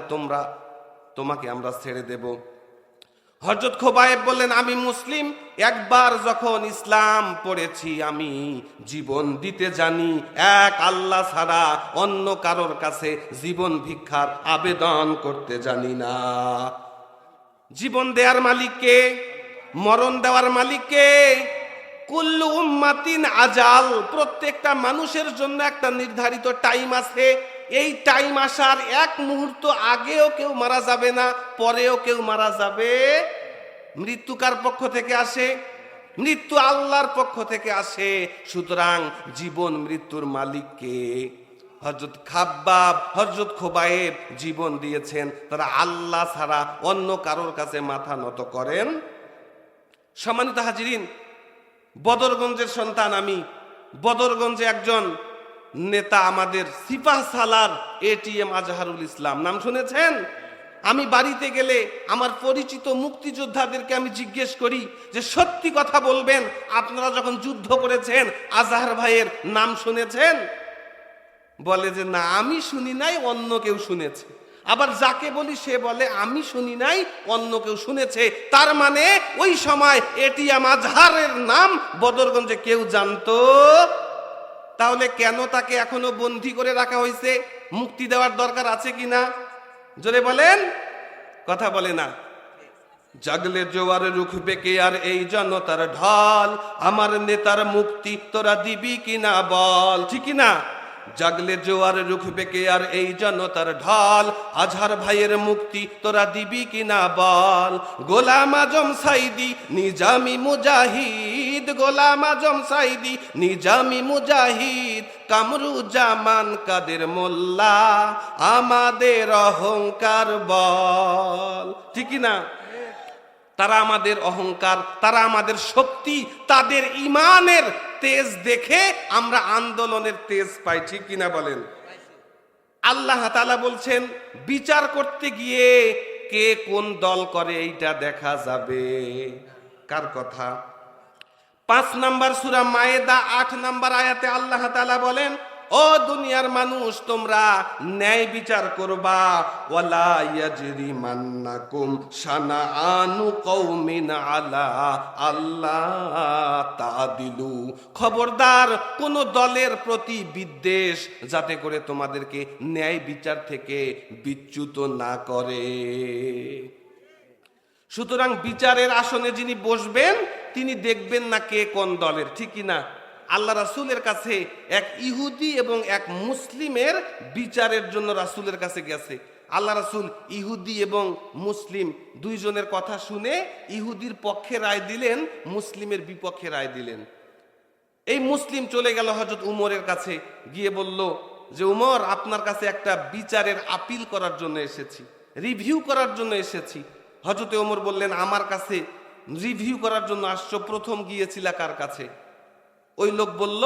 তোমাকে আমরা ছেড়ে দেব। হযরত খোবায়েব বললেন, আমি মুসলিম, একবার যখন ইসলাম পড়েছি আমি জীবন দিতে জানি, এক আল্লাহ ছাড়া অন্য কারোর কাছে জীবন ভিক্ষার আবেদন করতে জানি না। জীবন দেওয়ার মালিককে, মরণ দেওয়ার মালিককে। কুল্লু উম্মাতিন আজাল, প্রত্যেকটা মানুষের জন্য একটা নির্ধারিত টাইম আছে। এই টাইম আসার এক মুহূর্ত আগেও কেউ মারা যাবে না, পরেও কেউ মারা যাবে। মৃত্যু কার পক্ষ থেকে আসে? মৃত্যু আল্লাহর পক্ষ থেকে আসে। সুতরাং জীবন মৃত্যুর মালিককে। হযরত খাব্বাব, হযরত খোবায়েব জীবন দিয়েছেন, তারা আল্লাহ ছাড়া অন্য কারোর কাছে মাথা নত করেন। সম্মানিত হাজিরিন, বদরগঞ্জের সন্তান আমি। বদরগঞ্জে একজন নেতা আমাদের সিপাহ সালার এটিএম আজহারুল ইসলাম, নাম শুনেছেন? আমি বাড়িতে গেলে আমার পরিচিত মুক্তিযোদ্ধাদেরকে আমি জিজ্ঞেস করি যে সত্যি কথা বলবেন, আপনারা যখন যুদ্ধ করেছেন আজহার ভাইয়ের নাম শুনেছেন? বলে যে না, আমি শুনি নাই, অন্য কেউ শুনেছে। আবার যাকে বলি সে বলে আমি শুনি নাই, অন্য কেউ শুনেছে। তার মানে ওই সময় এটিএম আজহারের নাম বদরগঞ্জে কেউ জানতো। তাহলে কেন তাকে এখনো বন্দী করে রাখা হয়েছে? মুক্তি দেওয়ার দরকার আছে কিনা? জোরে বলেন, কথা বলে না। জাগলে জোয়ার রুখবে কে আর এই জনতার ঢল, আমার নেতার মুক্তি তোরা দিবি কিনা বল, ঠিক না? জাগলে জোয়ার রুখবে কে আর এই জনতার ঢল, আজহার ভাইয়ের মুক্তি তোরা দিবি কিনা বল। গোলাম আজম সাইদি নিজামি মুজাহিদ, গোলাম আজম সাইদি নিজামি মুজাহিদ, কামরুজ্জামান কাদের মোল্লা আমাদের অহংকার বল, ঠিক না? তারা আমাদের অহংকার, তারা আমাদের শক্তি, তাদের ইমানের তেজ দেখে আমরা আন্দোলনের তেজ পাই, ঠিক কিনা বলেন? আল্লাহ তাআলা বলছেন বিচার করতে গিয়ে কে কোন দল করে এইটা দেখা যাবে। কার কথা? 5 নাম্বার সূরা মায়েদা 8 নাম্বার আয়াতে আল্লাহ তাআলা বলেন, ও দুনিয়ার মানুষ তোমরা ন্যায় বিচার করবা। ওয়ালা ইয়াজরিমান্নাকুম শানাআনু কওমিন আলা আল্লাহ তাদিলু, খবরদার কোন দলের প্রতি বিদ্বেষ যাতে করে তোমাদেরকে ন্যায় বিচার থেকে বিচ্যুত না করে। সুতরাং বিচারের আসনে যিনি বসবেন তিনি দেখবেন না কে কোন দলের, ঠিক না? আল্লাহ রাসূলের কাছে এক ইহুদি এবং এক মুসলিমের বিচারের জন্য রাসূলের কাছে গেছে। আল্লাহ রাসূল ইহুদি এবং মুসলিম দুইজনের কথা শুনে ইহুদির পক্ষে রায় দিলেন, মুসলিমের বিপক্ষে রায় দিলেন। এই মুসলিম চলে গেল হযরত উমরের কাছে, গিয়ে বলল যে উমর, আপনার কাছে একটা বিচারের আপিল করার জন্য এসেছি, রিভিউ করার জন্য এসেছি। হযরতে ওমর বললেন, আমার কাছে রিভিউ করার জন্য আসছো, প্রথম গিয়েছিল কার কাছে? ওই লোক বলল,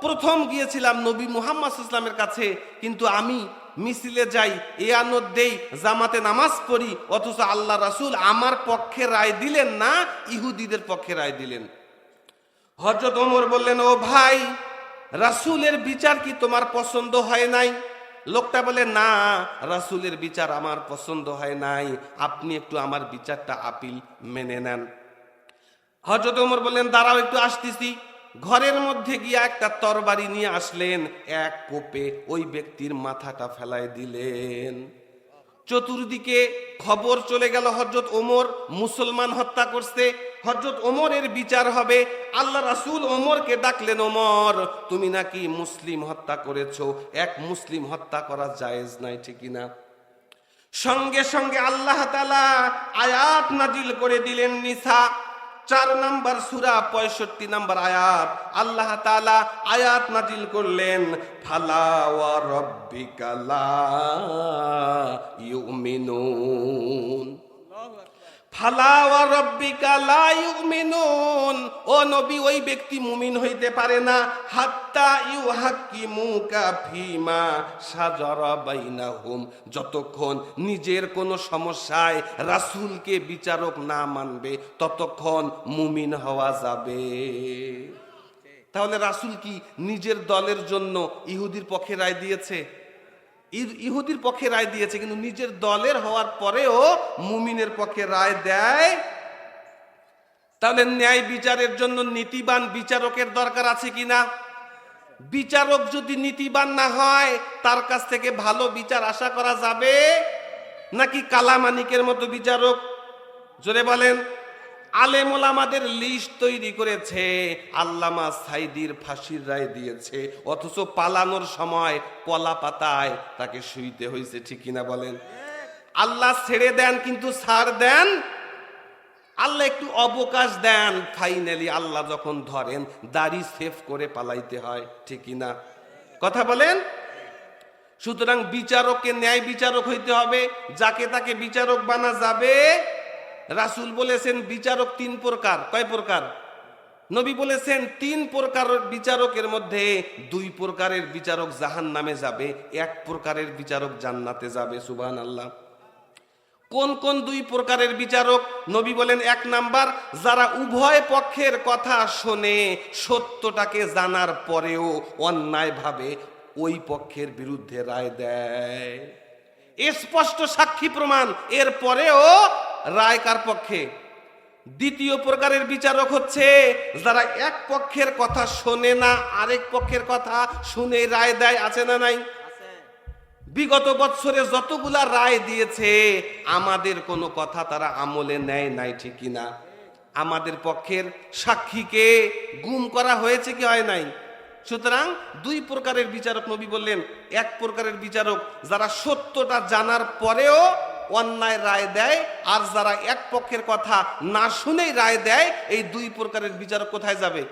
প্রথম গিয়েছিলাম নবী মুহাম্মদ সাল্লাল্লাহু আলাইহি ওয়াসাল্লামের কাছে, কিন্তু আমি মিছিলে যাই, এয়ানত দেই, জামাতে নামাজ পড়ি, অথচ আল্লাহ রাসূল আমার পক্ষে রায় দিলেন না, ইহুদিদের পক্ষে রায় দিলেন। হযরত ওমর বললেন, ও ভাই, রাসূলের বিচার কি তোমার পছন্দ হয় নাই? লোকটা বলে, না, রাসূলের বিচার আমার পছন্দ হয় নাই, আপনি একটু আমার বিচারটা আপিল মেনে নেন। হযরত ওমর বললেন, দাঁড়াও, একটু আসতেছি। ঘরের মধ্যে গিয়ে একটা তরবারি নিয়ে আসলেন, এক কোপে ওই ব্যক্তির মাথাটা ফেলায় দিলেন। চতুর্দিকে খবর চলে গেল, হযরত ওমর মুসলমান হত্যা করছে, হযরত ওমরের বিচার হবে। আল্লাহ রাসূল ওমরকে ডাকলেন, ওমর, তুমি নাকি মুসলিম হত্যা করেছো, এক মুসলিম হত্যা করা জায়েজ নাই, ঠিক না? সঙ্গে সঙ্গে আল্লাহ তাআলা আয়াত নাজিল করে দিলেন, নিসা 4 নম্বর সূরা 65 নম্বর আয়াত। আল্লাহ তাআলা আয়াত নাজিল করলেন, ফালা ওয়া রাব্বিকা লা ইউমিনুন, ফালা ওয়া রাব্বিকা লা ইউমিনুন। ও নবী, ওই ব্যক্তি মুমিন হইতে পারে না, হাত্তা ইউহাক্কিমুকা ফিমা শাজারা বাইনাহুম, যতক্ষণ নিজের কোনো সমস্যায় রাসূলকে বিচারক না মানবে, ততক্ষণ মুমিন হওয়া যাবে। তাহলে রাসূল কি নিজের দলের জন্য ইহুদির পক্ষে রায় দিয়েছে? ইহুদির পক্ষে রায় দিয়েছে, কিন্তু নিজের দলের হওয়ার পরেও মুমিনের পক্ষে রায় দেয়। তাহলে ন্যায় বিচারের জন্য নীতিবান বিচারকের দরকার আছে কিনা? বিচারক যদি নীতিবান না হয়, তার কাছ থেকে ভালো বিচার আশা করা যাবে নাকি কালামানিকের মতো বিচারক? জোরে বলেন। আলেম ওলামাদের লিস্ট তৈরি করেছে, আল্লামা সাইদির ফাঁসির রায় দিয়েছে, অথচ পালানোর সময় কলা পাতায় তাকে শুইতে হয়েছে, ঠিক কিনা বলেন? আল্লাহ ছেড়ে দেন, কিন্তু ছাড় দেন, আল্লাহ একটু অবকাশ দেন, ফাইনালি আল্লাহ যখন ধরেন দাড়ি সেফ করে পালাইতে হয়, ঠিক কিনা? কথা বলেন। সুতরাং বিচারককে ন্যায় বিচারক হইতে হবে, যাকে তাকে বিচারক বানা যাবে। রাসূল বলেছেন বিচারক 3 প্রকার। কয় প্রকার? নবী বলেছেন 3 প্রকার বিচারকের মধ্যে 2 প্রকারের বিচারক জাহান্নামে যাবে, 1 প্রকারের বিচারক জান্নাতে যাবে। সুবহানাল্লাহ। কোন কোন 2 প্রকারের বিচারক? নবী বলেন, 1 নাম্বার, যারা উভয় পক্ষের কথা শোনে, সত্যটাকে জানার পরেও অন্যায়ভাবে ওই পক্ষের বিরুদ্ধে রায় দেয়, স্পষ্ট সাক্ষী প্রমাণ, এর পরেও রায় কার পক্ষে? দ্বিতীয় প্রকারের বিচারক হচ্ছে যারা এক পক্ষের কথা শোনে না, আরেক পক্ষের কথা শুনে রায় দেয়। আছে না নাই? বিগত বছরে যতগুলা রায় দিয়েছে, আমাদের কোনো কথা তারা আমলে নেয় নাই, ঠিক কিনা? আমাদের পক্ষের সাক্ষীকে গুম করা হয়েছে কি হয় নাই? সুতরাং 2 প্রকারের বিচারক নবী বললেন। 1 প্রকারের বিচারক যারা সত্যটা জানার পরেও অন্যায় রায় দেয়, আর যারা এক পক্ষের কথা না শুনেই রায় দেয়, এই 2 প্রকারের বিচারক কোথায় যাবে?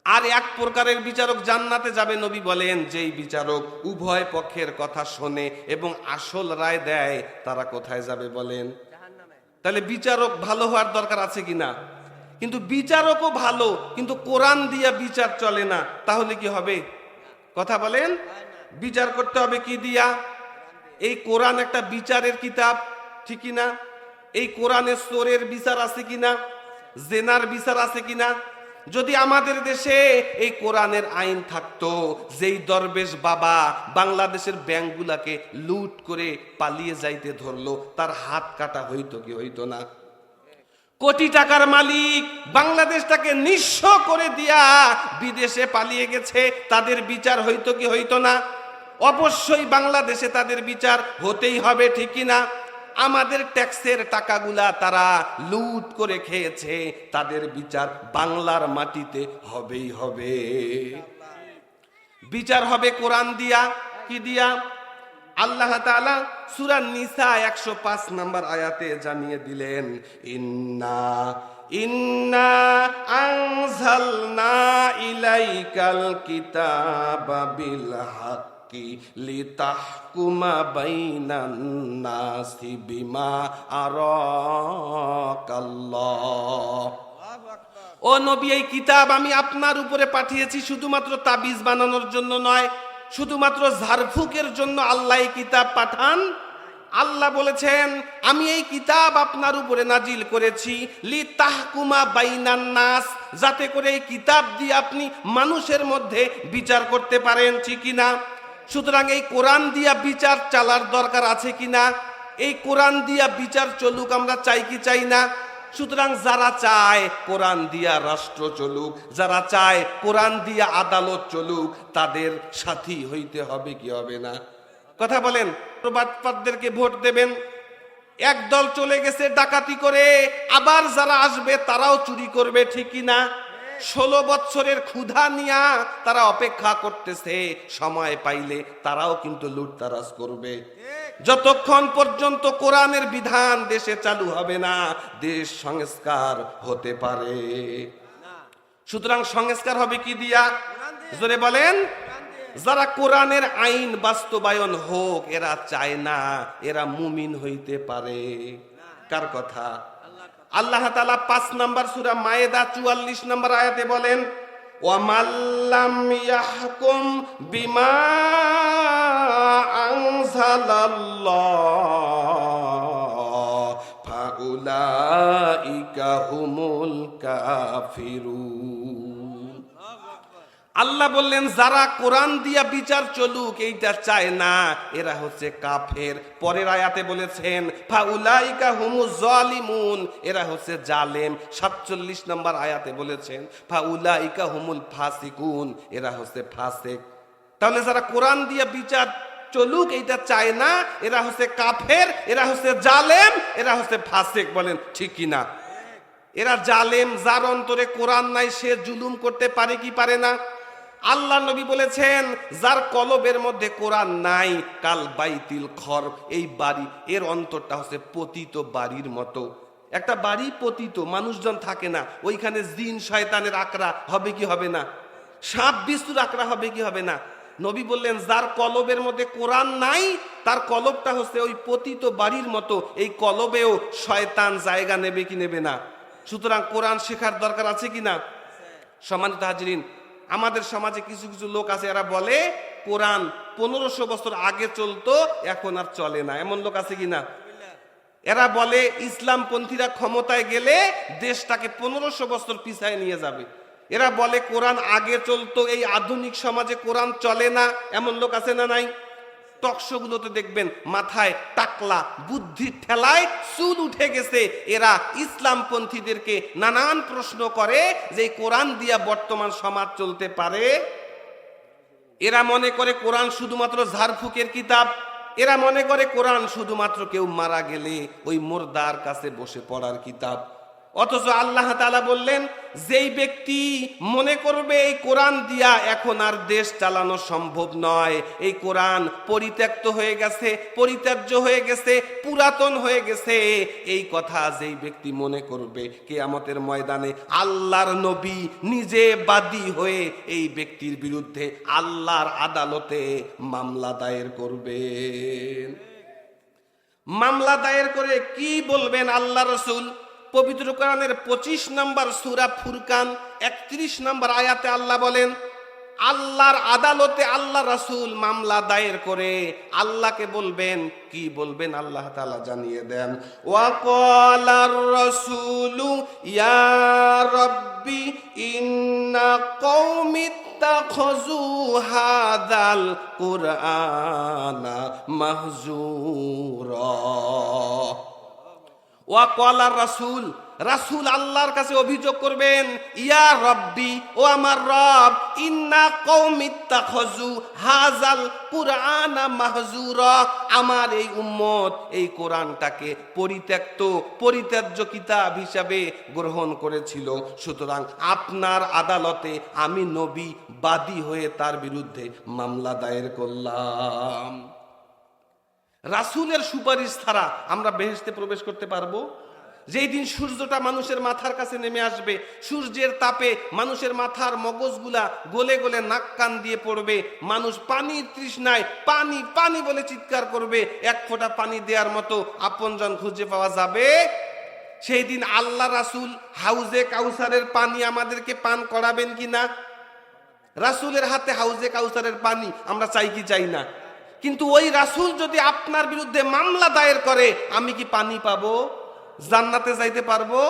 আর 1 প্রকারের বিচারক জান্নাতে যাবে। নবী বলেন, যেই বিচারক উভয় পক্ষের কথা শোনে এবং আসল রায় দেয়, তারা কোথায় যাবে বলেন? তাহলে বিচারক ভালো হওয়ার দরকার আছে কিনা? কিন্তু বিচারকও ভালো, কিন্তু কোরআন দিয়া বিচার চলে না, তাহলে কি হবে? কথা বলেন। বিচার করতে হবে কি দিয়া? এই কোরআন একটা বিচারের কিতাব, ঠিক কিনা? এই কোরআনে চোরের বিচার আছে কিনা, জেনার বিচার আছে কিনা? যদি আমাদের দেশে এই কোরআনের আইন থাকতো, যেই দরবেশ বাবা বাংলাদেশের ব্যাংকগুলাকে লুট করে পালিয়ে যাইতে ধরলো, তার হাত কাটা হইতো কি হইতো না? কোটি টাকার মালিক বাংলাদেশটাকে নিঃস্ব করে দিয়া বিদেশে পালিয়ে গেছে, তাদের বিচার হইতো কি হইতো না? অবশ্যই বাংলাদেশে তাদের বিচার হতেই হবে, ঠিক কিনা? আমাদের ট্যাক্সের টাকাগুলা তারা লুট করে খেয়েছে, তাদের বিচার বাংলার মাটিতে হবেই হবে। বিচার হবে কোরআন দিয়া। কি দিয়া? আল্লাহ তাআলা সূরা নিসা 105 নম্বর আয়াতে জানিয়ে দিলেন, ইন্না আনজালনা ইলাইকাল কিতাবা বিল হক কি লিতাহকুমা বাইনান নাসি বিমা আরাকাল্লাহ। ও নবী, এই কিতাব আমি আপনার উপরে পাঠিয়েছি শুধুমাত্র তাবিজ বানানোর জন্য নয়, শুধুমাত্র ঝাড়ফুঁকের জন্য আল্লাহ এই কিতাব পাঠান। আল্লাহ বলেছেন আমি এই কিতাব আপনার উপরে নাজিল করেছি লিতাহকুমা বাইনান নাস, যাতে করে এই কিতাব দিয়ে আপনি মানুষের মধ্যে বিচার করতে পারেন, ঠিক কিনা? সুতরাং এই কোরআন দিয়া বিচার চালার দরকার আছে কিনা? এই কোরআন দিয়া বিচার চলুক আমরা চাই কি চাই না? সুতরাং যারা চায় কোরআন দিয়া রাষ্ট্র চলুক, যারা চায় কোরআন দিয়া আদালত চলুক, তাদের সাথী হইতে হবে কি হবে না? কথা বলেন। প্রবাদপাতদেরকে ভোট দেবেন, এক দল চলে গেছে ডাকাতি করে, আবার যারা আসবে তারাও চুরি করবে, ঠিক কিনা? 16 বছরের ক্ষুধা নিয়া তারা অপেক্ষা করতেছে, সময় পাইলে তারাও কিন্তু লুটতারাজ করবে। যতক্ষণ পর্যন্ত কোরআনের বিধান দেশে চালু হবে না, দেশ সংস্কার হতে পারে। সুতরাং সংস্কার হবে কি দিয়া? জোরে বলেন। যারা কোরআনের আইন বাস্তবায়ন হোক এরা চায় না, এরা মুমিন হইতে পারে। কার কথা? আল্লাহ তাআলা 5 নম্বর সূরা মায়েদা 44 নম্বর আয়াতে বলেন ওয়ামাল্লাম ইয়াহকুম বিমা আনজালাল্লাহ ফাউলাইকা হুমুল কাফিরুন। আল্লাহ বললেন যারা কোরআন দিয়া বিচার চলুক এইটা চায় না, এরা হচ্ছে কাফের। পরের আয়াতে বলেছেন ফাউলাইকা হুমুজ জালিমুন, এরা হচ্ছে জালেম। 47 নম্বর আয়াতে বলেছেন ফাউলাইকা হুমুল ফাসিকুন, এরা হচ্ছে ফাসিক। তাহলে যারা কোরআন দিয়া বিচার চলুক এইটা চায় না, এরা হচ্ছে কাফের, এরা হচ্ছে জালেম, এরা হচ্ছে ফাসিক। বলেন ঠিক কিনা? এরা জালেম, যার অন্তরে কোরআন নাই সে জুলুম করতে পারে কি পারে না? আল্লাহ নবী বলেছেন যার কলবের মধ্যে কোরআন নাই কাল বাইতিল খর, এই বাড়ি এর অন্তরটা হচ্ছে পতিত বাড়ির মতো। একটা বাড়ি পতিত, মানুষজন থাকে না, ওইখানে জিন শয়তানের আকড়া হবে কি হবে না? সাপ বিস্তুর আকড়া হবে কি হবে না? নবী বললেন যার কলবের মধ্যে কোরআন নাই তার কলবটা হচ্ছে ওই পতিত বাড়ির মতো, এই কলবেও শয়তান জায়গা নেবে কি নেবে না? সুতরাং কোরআন শেখার দরকার আছে কিনা? সম্মানিত হাজিরিন, আমাদের সমাজে কিছু কিছু লোক আছে, এরা বলে কোরআন 1500 বছর আগে চলতো এখন আর চলে না, এমন লোক আছে কিনা? এরা বলে ইসলামপন্থীরা ক্ষমতায় গেলে দেশটাকে 1500 বছর পিছায় নিয়ে যাবে। এরা বলে কোরআন আগে চলতো, এই আধুনিক সমাজে কোরআন চলে না, এমন লোক আছে না নাই? টকশোগুলোতে দেখবেন মাথায় টাকলা, বুদ্ধির ঠেলায় চুল উঠে গেছে। এরা ইসলামপন্থীদেরকে নানান প্রশ্ন করে যে কোরআন দিয়া বর্তমান সমাজ চলতে পারে? এরা মনে করে কোরআন শুধুমাত্র ঝাড়ফুঁকের কিতাব। এরা মনে করে কোরআন শুধুমাত্র কেউ মারা গেলে ওই মুর্দার কাছে বসে পড়ার কিতাব। অথচ আল্লাহ তাআলা বললেন যেই ব্যক্তি মনে করবে এই কোরআন দিয়া এখন আর দেশ চালানো সম্ভব নয়, এই কোরআন পরিত্যক্ত হয়ে গেছে, পরিত্যাজ্য হয়ে গেছে, পুরাতন হয়ে গেছে, এই কথা যেই ব্যক্তি মনে করবে কিয়ামতের ময়দানে আল্লাহর নবী নিজে বাদী হয়ে এই ব্যক্তির বিরুদ্ধে আল্লাহর আদালতে মামলা দায়ের করবেন। মামলা দায়ের করে কি বলবেন আল্লাহ রাসূল? পবিত্র কোরআনের 25 নম্বর সূরা ফুরকান 31 নম্বর আয়াতে আল্লাহ বলেন আল্লাহর আদালতে আল্লাহ রাসূল মামলা দায়ের করে আল্লাহকে বলবেন, কি বলবেন আল্লাহ তাআলা জানিয়ে দেন ওয়া ক্বালার রাসূলু ইয়া রাব্বি ইন্না কওমি ইত্তাখাযু হাযাল কুরআনা মাহজুরা। ওয়া ক্বালার রাসূল, রাসূল আল্লাহর কাছে অভিযোগ করবেন ইয়া রব্বি, ও আমার রব, ইন্না কওমি ইত্তাখাযু হাযাল কুরআনা মাহজুরা, আমার এই উম্মত এই কোরআনটাকে পরিত্যাজ্য কিতাব হিসাবে গ্রহণ করেছিল। সুতরাং আপনার আদালতে আমি নবী বাদী হয়ে তার বিরুদ্ধে মামলা দায়ের করলাম। রাসূলের সুপারিশ ছাড়া আমরা বেহেশতে প্রবেশ করতে পারবো? যেই দিন সূর্যটা মানুষের মাথার কাছে নেমে আসবে, সূর্যের তাপে মানুষের মাথার মগজগুলা গলে গলে নাক কান দিয়ে পড়বে, মানুষ পানির তৃষ্ণায় পানি পানি বলে চিৎকার করবে, এক ফোঁটা পানি দেওয়ার মতো আপনজন খুঁজে পাওয়া যাবে। সেই দিন আল্লাহ রাসূল হাউজে কাউসারের পানি আমাদেরকে পান করাবেন কিনা? রাসূলের হাতে হাউজে কাউসারের পানি আমরা চাই কি চাই না? কিন্তু ওই রাসূল যদি আপনার বিরুদ্ধে মামলা দায়ের করে, আমি কি পানি পাবো? জান্নাতে যাইতে পারবো?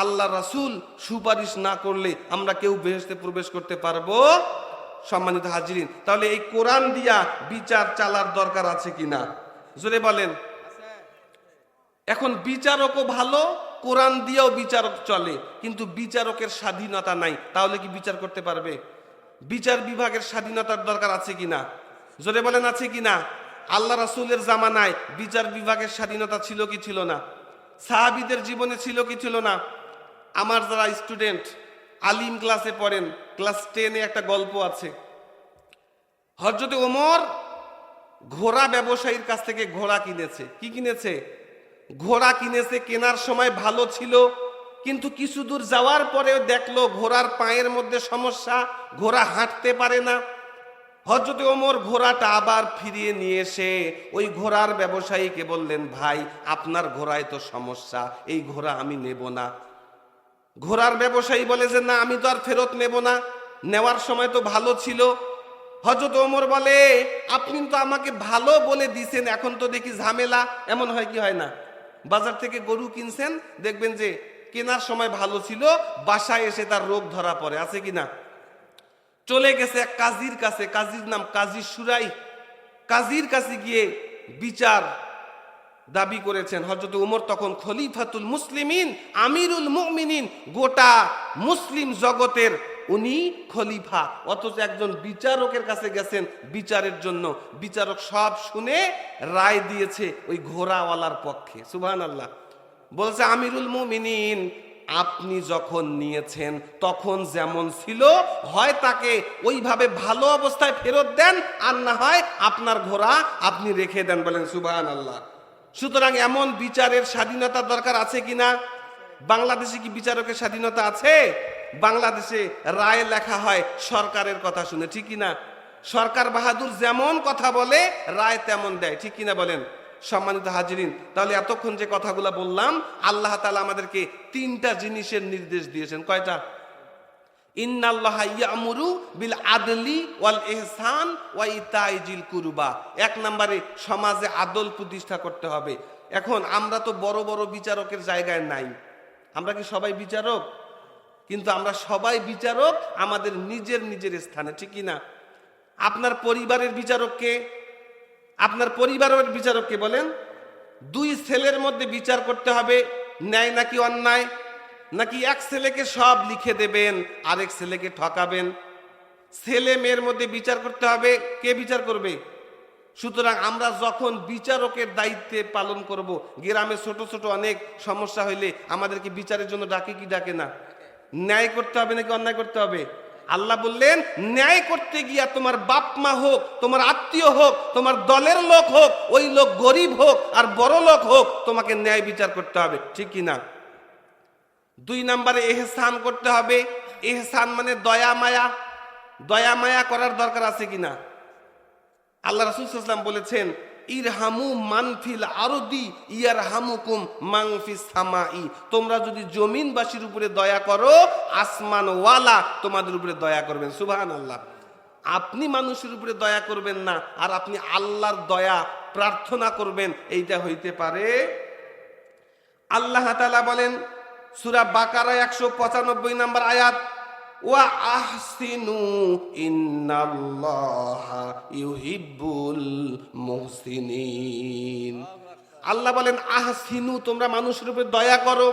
আল্লাহ রাসূল সুপারিশ না করলে আমরা কেউ বেহেশতে প্রবেশ করতে পারবো? সম্মানিত হাজিরিন, তাহলে এই কোরআন দিয়া বিচার চালার দরকার আছে কিনা? জোরে বলেন। এখন বিচারকও ভালো, কোরআন দিয়েও বিচারক চলে, কিন্তু বিচারকের স্বাধীনতা নাই, তাহলে কি বিচার করতে পারবে? বিচার বিভাগের স্বাধীনতার দরকার আছে কিনা? জোরে বলেন, আছে কিনা? আল্লাহ রাসূলের জামানায় বিচার বিভাগের স্বাধীনতা ছিল কি ছিল না? সাহাবীদের জীবনে ছিল কি ছিল না? আমার যারা স্টুডেন্ট আলিম ক্লাসে পড়েন, ক্লাস 10-এ একটা গল্প আছে। হযরত ওমর ঘোড়া ব্যবসায়ীর কাছ থেকে ঘোড়া কিনেছে। কি কিনেছে? ঘোড়া কিনেছে। কেনার সময় ভালো ছিল, কিন্তু কিছু দূর যাওয়ার পরেও দেখলো ঘোড়ার পায়ের মধ্যে সমস্যা, ঘোড়া হাঁটতে পারে না। হযরত ওমর ঘোড়াটা আবার ফিরিয়ে নিয়ে এসে ওই ঘোড়ার ব্যবসায়ীকে বললেন, ভাই আপনার ঘোড়ায় তো সমস্যা, এই ঘোড়া আমি নেব না। ঘোড়ার ব্যবসায়ী বলে যে না, আমি তো আর ফেরত নেব না, নেওয়ার সময় তো ভালো ছিল। হযরত ওমর বলে, আপনি তো আমাকে ভালো বলে দিছেন, এখন তো দেখি ঝামেলা। এমন হয় কি হয় না? বাজার থেকে গরু কিনছেন, দেখবেন যে কেনার সময় ভালো ছিল, বাসায় এসে তার রোগ ধরা পড়ে, আছে কিনা? চলে গেছে এক কাজীর কাছে, কাজীর নাম কাজী সুরাই। কাজীর কাছে গিয়ে বিচার দাবি করেছেন। হযরত ওমর তখন খলিফাতুল মুসলিমিন, আমিরুল মুমিনিন, গোটা মুসলিম জগতের উনি খলিফা, অথচ একজন বিচারকের কাছে গেছেন বিচারের জন্য। বিচারক সব শুনে রায় দিয়েছে ওই ঘোড়াওয়ালার পক্ষে। সুবহানাল্লাহ। বলছে, আমিরুল মুমিনিন, আপনি যখন নিয়েছেন তখন যেমন ছিল, হয় তাকে ওইভাবে ভালো অবস্থায় ফেরত দেন, আর না হয় আপনার ঘোড়া আপনি রেখে দেন। বলেন সুবহানাল্লাহ। সুতরাং এমন বিচারের স্বাধীনতার দরকার আছে কিনা? বাংলাদেশে কি বিচারকের স্বাধীনতা আছে? বাংলাদেশে রায় লেখা হয় সরকারের কথা শুনে, ঠিক কিনা? সরকার বাহাদুর যেমন কথা বলে রায় তেমন দেয়, ঠিক কিনা বলেন? সম্মানিত হাজিরিন, তাহলে এতক্ষণ যে কথাগুলো বললাম, আল্লাহ তাআলা আমাদেরকে 3টা জিনিসের নির্দেশ দিয়েছেন। কয়টা? ইন্নাল্লাহা ইয়ামুরু বিল আদলি ওয়াল ইহসান ওয়া ইতাইজিল কুরবা। 1 নম্বরে সমাজে আদল প্রতিষ্ঠা করতে হবে। এখন আমরা তো বড় বড় বিচারকের জায়গায় নাই। আমরা কি সবাই বিচারক? কিন্তু আমরা সবাই বিচারক আমাদের নিজের নিজের স্থানে, ঠিক কিনা? আপনার পরিবারের বিচারককে, আপনার পরিবারের বিচারককে বলেন। 2 ছেলের মধ্যে বিচার করতে হবে, ন্যায় নাকি অন্যায়? নাকি এক ছেলেকে সব লিখে দেবেন, আরেক ছেলেকে ঠকাবেন? ছেলে মেয়ের মধ্যে বিচার করতে হবে, কে বিচার করবে? সুতরাং আমরা যখন বিচারকের দায়িত্বে পালন করব, গ্রামে ছোট ছোট অনেক সমস্যা হইলে আমাদেরকে বিচারের জন্য ডাকে কি ডাকে না? ন্যায় করতে হবে নাকি অন্যায় করতে হবে? আল্লাহ বললেন, ন্যায় করতে গিয়া তোমার বাপ মা হোক, তোমার আত্মীয় হোক, তোমার দলের লোক হোক, ওই লোক গরিব হোক আর বড় লোক হোক, তোমাকে ন্যায় বিচার করতে হবে, ঠিক কিনা? 2 নম্বরে ইহসান করতে হবে। ইহসান মানে দয়া মায়া। দয়া মায়া করার দরকার আছে কিনা? আল্লাহ রাসূল সাল্লাল্লাহু আলাইহি ওয়াসাল্লাম বলেছেন, ইরহামু মান ফিল আরদি ইয়ারহামুকুম মান ফিস সামাই। তোমরা যদি জমিনবাসীর উপরে দয়া করো, আসমানওয়ালা তোমাদের উপরে দয়া করবেন। সুবহানাল্লাহ। আপনি মানুষের উপরে দয়া করবেন না, আর আপনি আল্লাহর দয়া প্রার্থনা করবেন, এইটা হইতে পারে? আল্লাহ তাআলা বলেন সূরা বাকারা 195 নম্বর আয়াত, ওয়া আহসিনু ইন্নাল্লাহা ইউহিব্বুল মুহসিনিন। আল্লাহ বলেন আহসিনু, তোমরা মানুষের উপরে দয়া করো,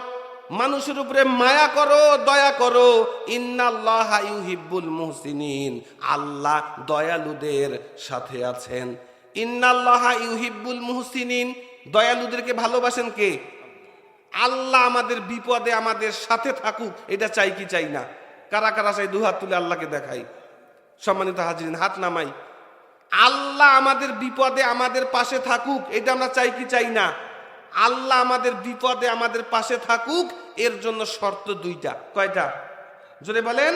মানুষের উপরে মায়া করো, দয়া করো। ইন্নাল্লাহা ইউহিব্বুল মুহসিনিন, আল্লাহ দয়ালুদের সাথে আছেন। ইন্নাল্লাহা ইউহিব্বুল মুহসিনিন, দয়ালুদেরকে ভালোবাসেন কে? আল্লাহ আমাদের বিপদে আমাদের সাথে থাকুক, এটা চাই কি চাই না? কারা কারা চাই? 2 হাত তুলে আল্লাহকে দেখাই। সম্মানিত হাজিরিন, হাত নামাই। আল্লাহ আমাদের বিপদে আমাদের পাশে থাকুক, এটা আমরা চাই কি চাই না? আল্লাহ আমাদের বিপদে আমাদের পাশে থাকুক, এর জন্য শর্ত দুইটা। কয়টা? জোরে বলেন।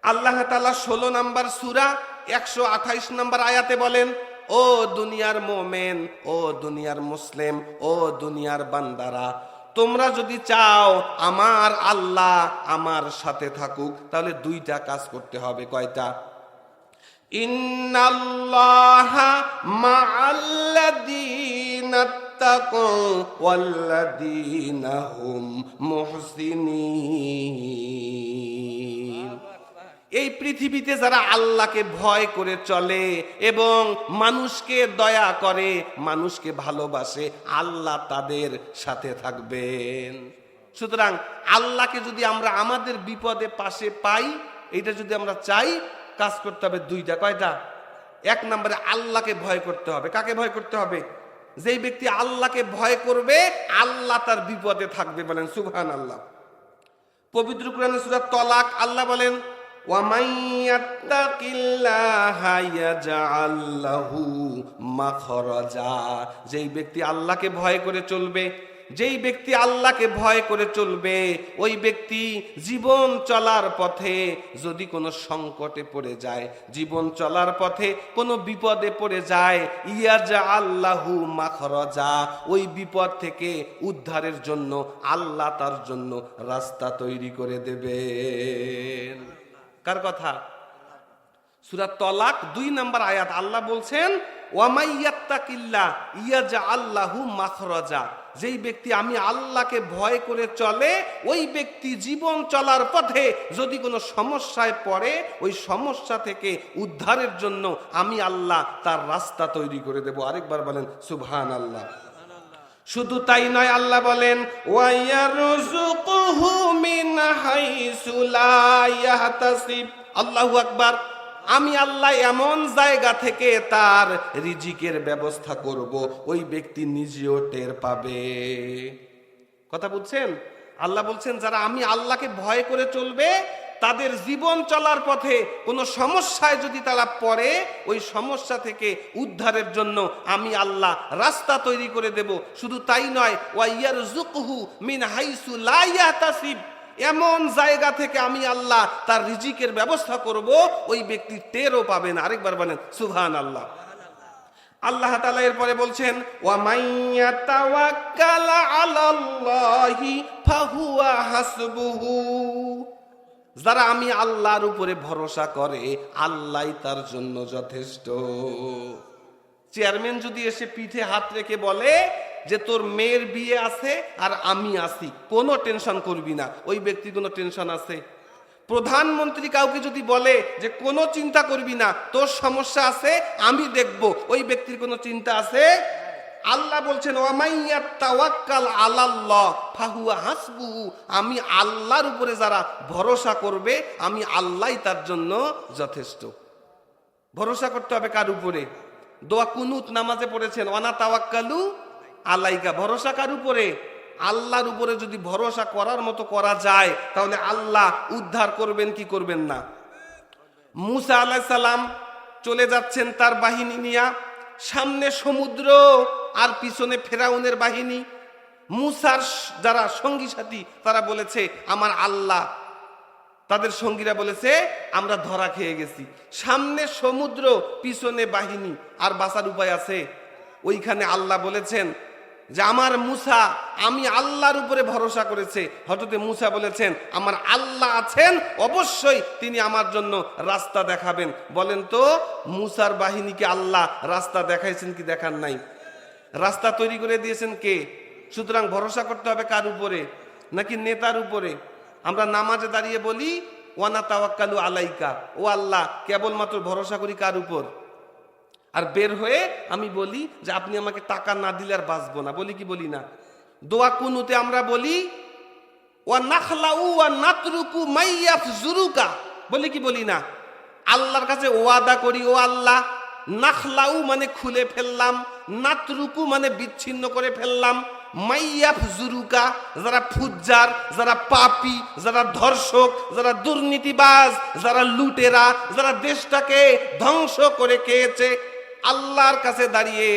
আল্লাহ তাআলা 16 নম্বর সূরা 128 নম্বর আয়াতে বলেন, ও দুনিয়ার মোমেন, ও দুনিয়ার মুসলিম, ও দুনিয়ার বান্দারা, তোমরা যদি চাও আমার আল্লাহ আমার সাথে থাকুক, তাহলে দুইটা কাজ করতে হবে। কয়টা? ইন্নাল্লাহা মাআল্লাযীনা তাকাউ ওয়াল্লাযীনা হুম মুহসিনিন। এই পৃথিবীতে যারা আল্লাহকে ভয় করে চলে এবং মানুষকে দয়া করে, মানুষকে ভালোবাসে, আল্লাহ তাদের সাথে থাকবেন। সুতরাং আল্লাহকে যদি আমরা আমাদের বিপদে পাশে পাই, এটা যদি আমরা চাই, কাজ করতে হবে দুইটা। কয়টা? এক নম্বরে আল্লাহকে ভয় করতে হবে। কাকে ভয় করতে হবে? যেই ব্যক্তি আল্লাহকে ভয় করবে, আল্লাহ তার বিপদে থাকবে। বলেন সুবহানাল্লাহ। পবিত্র কোরআনে সূরা তলাক আল্লাহ বলেন, ওয়ামান ইয়াত্তাকিল্লাহা ইয়াজআল লাহু মাখরাজা। যেই ব্যক্তি আল্লাহকে ভয় করে চলবে, যেই ব্যক্তি আল্লাহকে ভয় করে চলবে, ওই ব্যক্তি জীবন চলার পথে যদি কোনো সংকটে পড়ে যায়, জীবন চলার পথে কোনো বিপদে পড়ে যায়, ইয়াজআল লাহু মাখরাজা, ওই বিপদ থেকে উদ্ধারের জন্য আল্লাহ তার জন্য রাস্তা তৈরি করে দেবেন। কার কথা? সূরা তলাক 2 নম্বর আয়াত আল্লাহ বলছেন, ওয়ামাইয়াত্তাকিল্লাহ ইয়াজআল লাহু মাখরাজা। যেই ব্যক্তি আমি আল্লাহকে ভয় করে চলে, ওই ব্যক্তি জীবন চলার পথে যদি কোনো সমস্যায় পড়ে, ওই সমস্যা থেকে উদ্ধারের জন্য আমি আল্লাহ তার রাস্তা তৈরি করে দেব। আরেকবার বলেন সুবহানাল্লাহ। শুধু তাই নয়, আল্লাহ বলেন, ওয়ায়ারযুকুহু মিন হাইসু লা ইয়াহতাসিব। আল্লাহু আকবার। আমি আল্লাহ এমন জায়গা থেকে তার রিজিকের ব্যবস্থা করব, ওই ব্যক্তি নিজেও টের পাবে। কথা বুঝছেন? আল্লাহ বলছেন, যারা আমি আল্লাহকে ভয় করে চলবে, তাদের জীবন চলার পথে কোনো সমস্যায় যদি তারা পড়ে, ওই সমস্যা থেকে উদ্ধারের জন্য আমি আল্লাহ রাস্তা তৈরি করে দেব। শুধু তাই নয়, ওয়ায়ারযুকুহু মিন হাইসু লা ইয়াহতাসিব। এমন জায়গা থেকে আমি আল্লাহ তার রিজিকের ব্যবস্থা করব, ওই ব্যক্তি টেরও পাবে না। আরেকবার বলেন সুবহানাল্লাহ। আল্লাহ তাআলা এরপরে বলছেন, ওয়া মাইয়াতাওয়াক্কাল আলাল্লাহি ফাহুয়া হাসবুহু। যারা আমি আল্লাহর উপরে ভরসা করে, আল্লাহই তার জন্য যথেষ্ট। চেয়ারম্যান যদি এসে পিঠে হাত রেখে বলে যে তোর মেয়ের বিয়ে আছে আর আমি আছি, কোনো টেনশন করবি না, ওই ব্যক্তি কোনো টেনশন আছে? প্রধানমন্ত্রী কাউকে যদি বলে যে কোনো চিন্তা করবি না, তোর সমস্যা আছে আমি দেখব, ওই ব্যক্তির কোনো চিন্তা আছে? আল্লাহ বলছেন, ওয়ামাইয়াতাওয়াক্কাল আলাল্লাহ ফাহুয়া হাসবুহু। আমি আল্লাহর উপরে যারা ভরসা করবে, আমি আল্লাহই তার জন্য যথেষ্ট। ভরসা করতে হবে কার উপরে? দোয়া কুনুত নামাজে পড়েছেন, ওয়ানা তাওয়াক্কালু আলাইকা। ভরসা কার উপরে? আল্লাহর উপরে যদি ভরসা করার মতো করা যায়, তাহলে আল্লাহ উদ্ধার করবেন কি করবেন না? মুসা আলাইহিস সালাম চলে যাচ্ছেন তার বাহিনী নিয়ে, সামনে সমুদ্র আর পিছনে ফেরাউনের বাহিনী। মুসার যারা সঙ্গী সাথী তারা বলেছে আমার আল্লাহ, তাদের সঙ্গীরা বলেছে আমরা ধরা খেয়ে গেছি। সামনে সমুদ্র, পিছনে বাহিনী, আর বাঁচার উপায় আছে? ওইখানে আল্লাহ বলেছেন যে আমার মুসা, আমি আল্লাহর উপরে ভরসা করেছে। হযরত মুসা বলেছেন আমার আল্লাহ আছেন, অবশ্যই তিনি আমার জন্য রাস্তা দেখাবেন। বলেন তো, মুসার বাহিনীকে আল্লাহ রাস্তা দেখাইছেন কি দেখান নাই? রাস্তা তৈরি করে দিয়েছেন কে? সুতরাং ভরসা করতে হবে কার উপরে? নাকি নেতার উপরে? আমরা নামাজে দাঁড়িয়ে বলি ওয়ানা তাওয়াক্কালু আলাইকা, ও আল্লাহ কেবলমাত্র ভরসা করি কার উপর? আর বের হয়ে আমি বলি যে আপনি আমাকে টাকা না দিলে আর বাঁচবো না, বলি কি বলি না? দোয়া কুনুতে আমরা বলি ওয়া নাখলাউ ওয়া নাতরুকু মাইয়াফজুরুকা, বলি কি বলি না? আল্লাহর কাছে ওয়াদা করি, ও আল্লাহ, নাখলাউ মানে খুলে ফেললাম, নাতরুকু মানে বিচ্ছিন্ন করে ফেললাম, মাইয়াফজুরুকা যারা ফুজ্জার, যারা পাপী, যারা ধর্ষক, যারা দুর্নীতিবাজ, যারা লুটেরা, যারা দেশটাকে ধ্বংস করে খেয়েছে, আল্লাহর কাছে দাঁড়িয়ে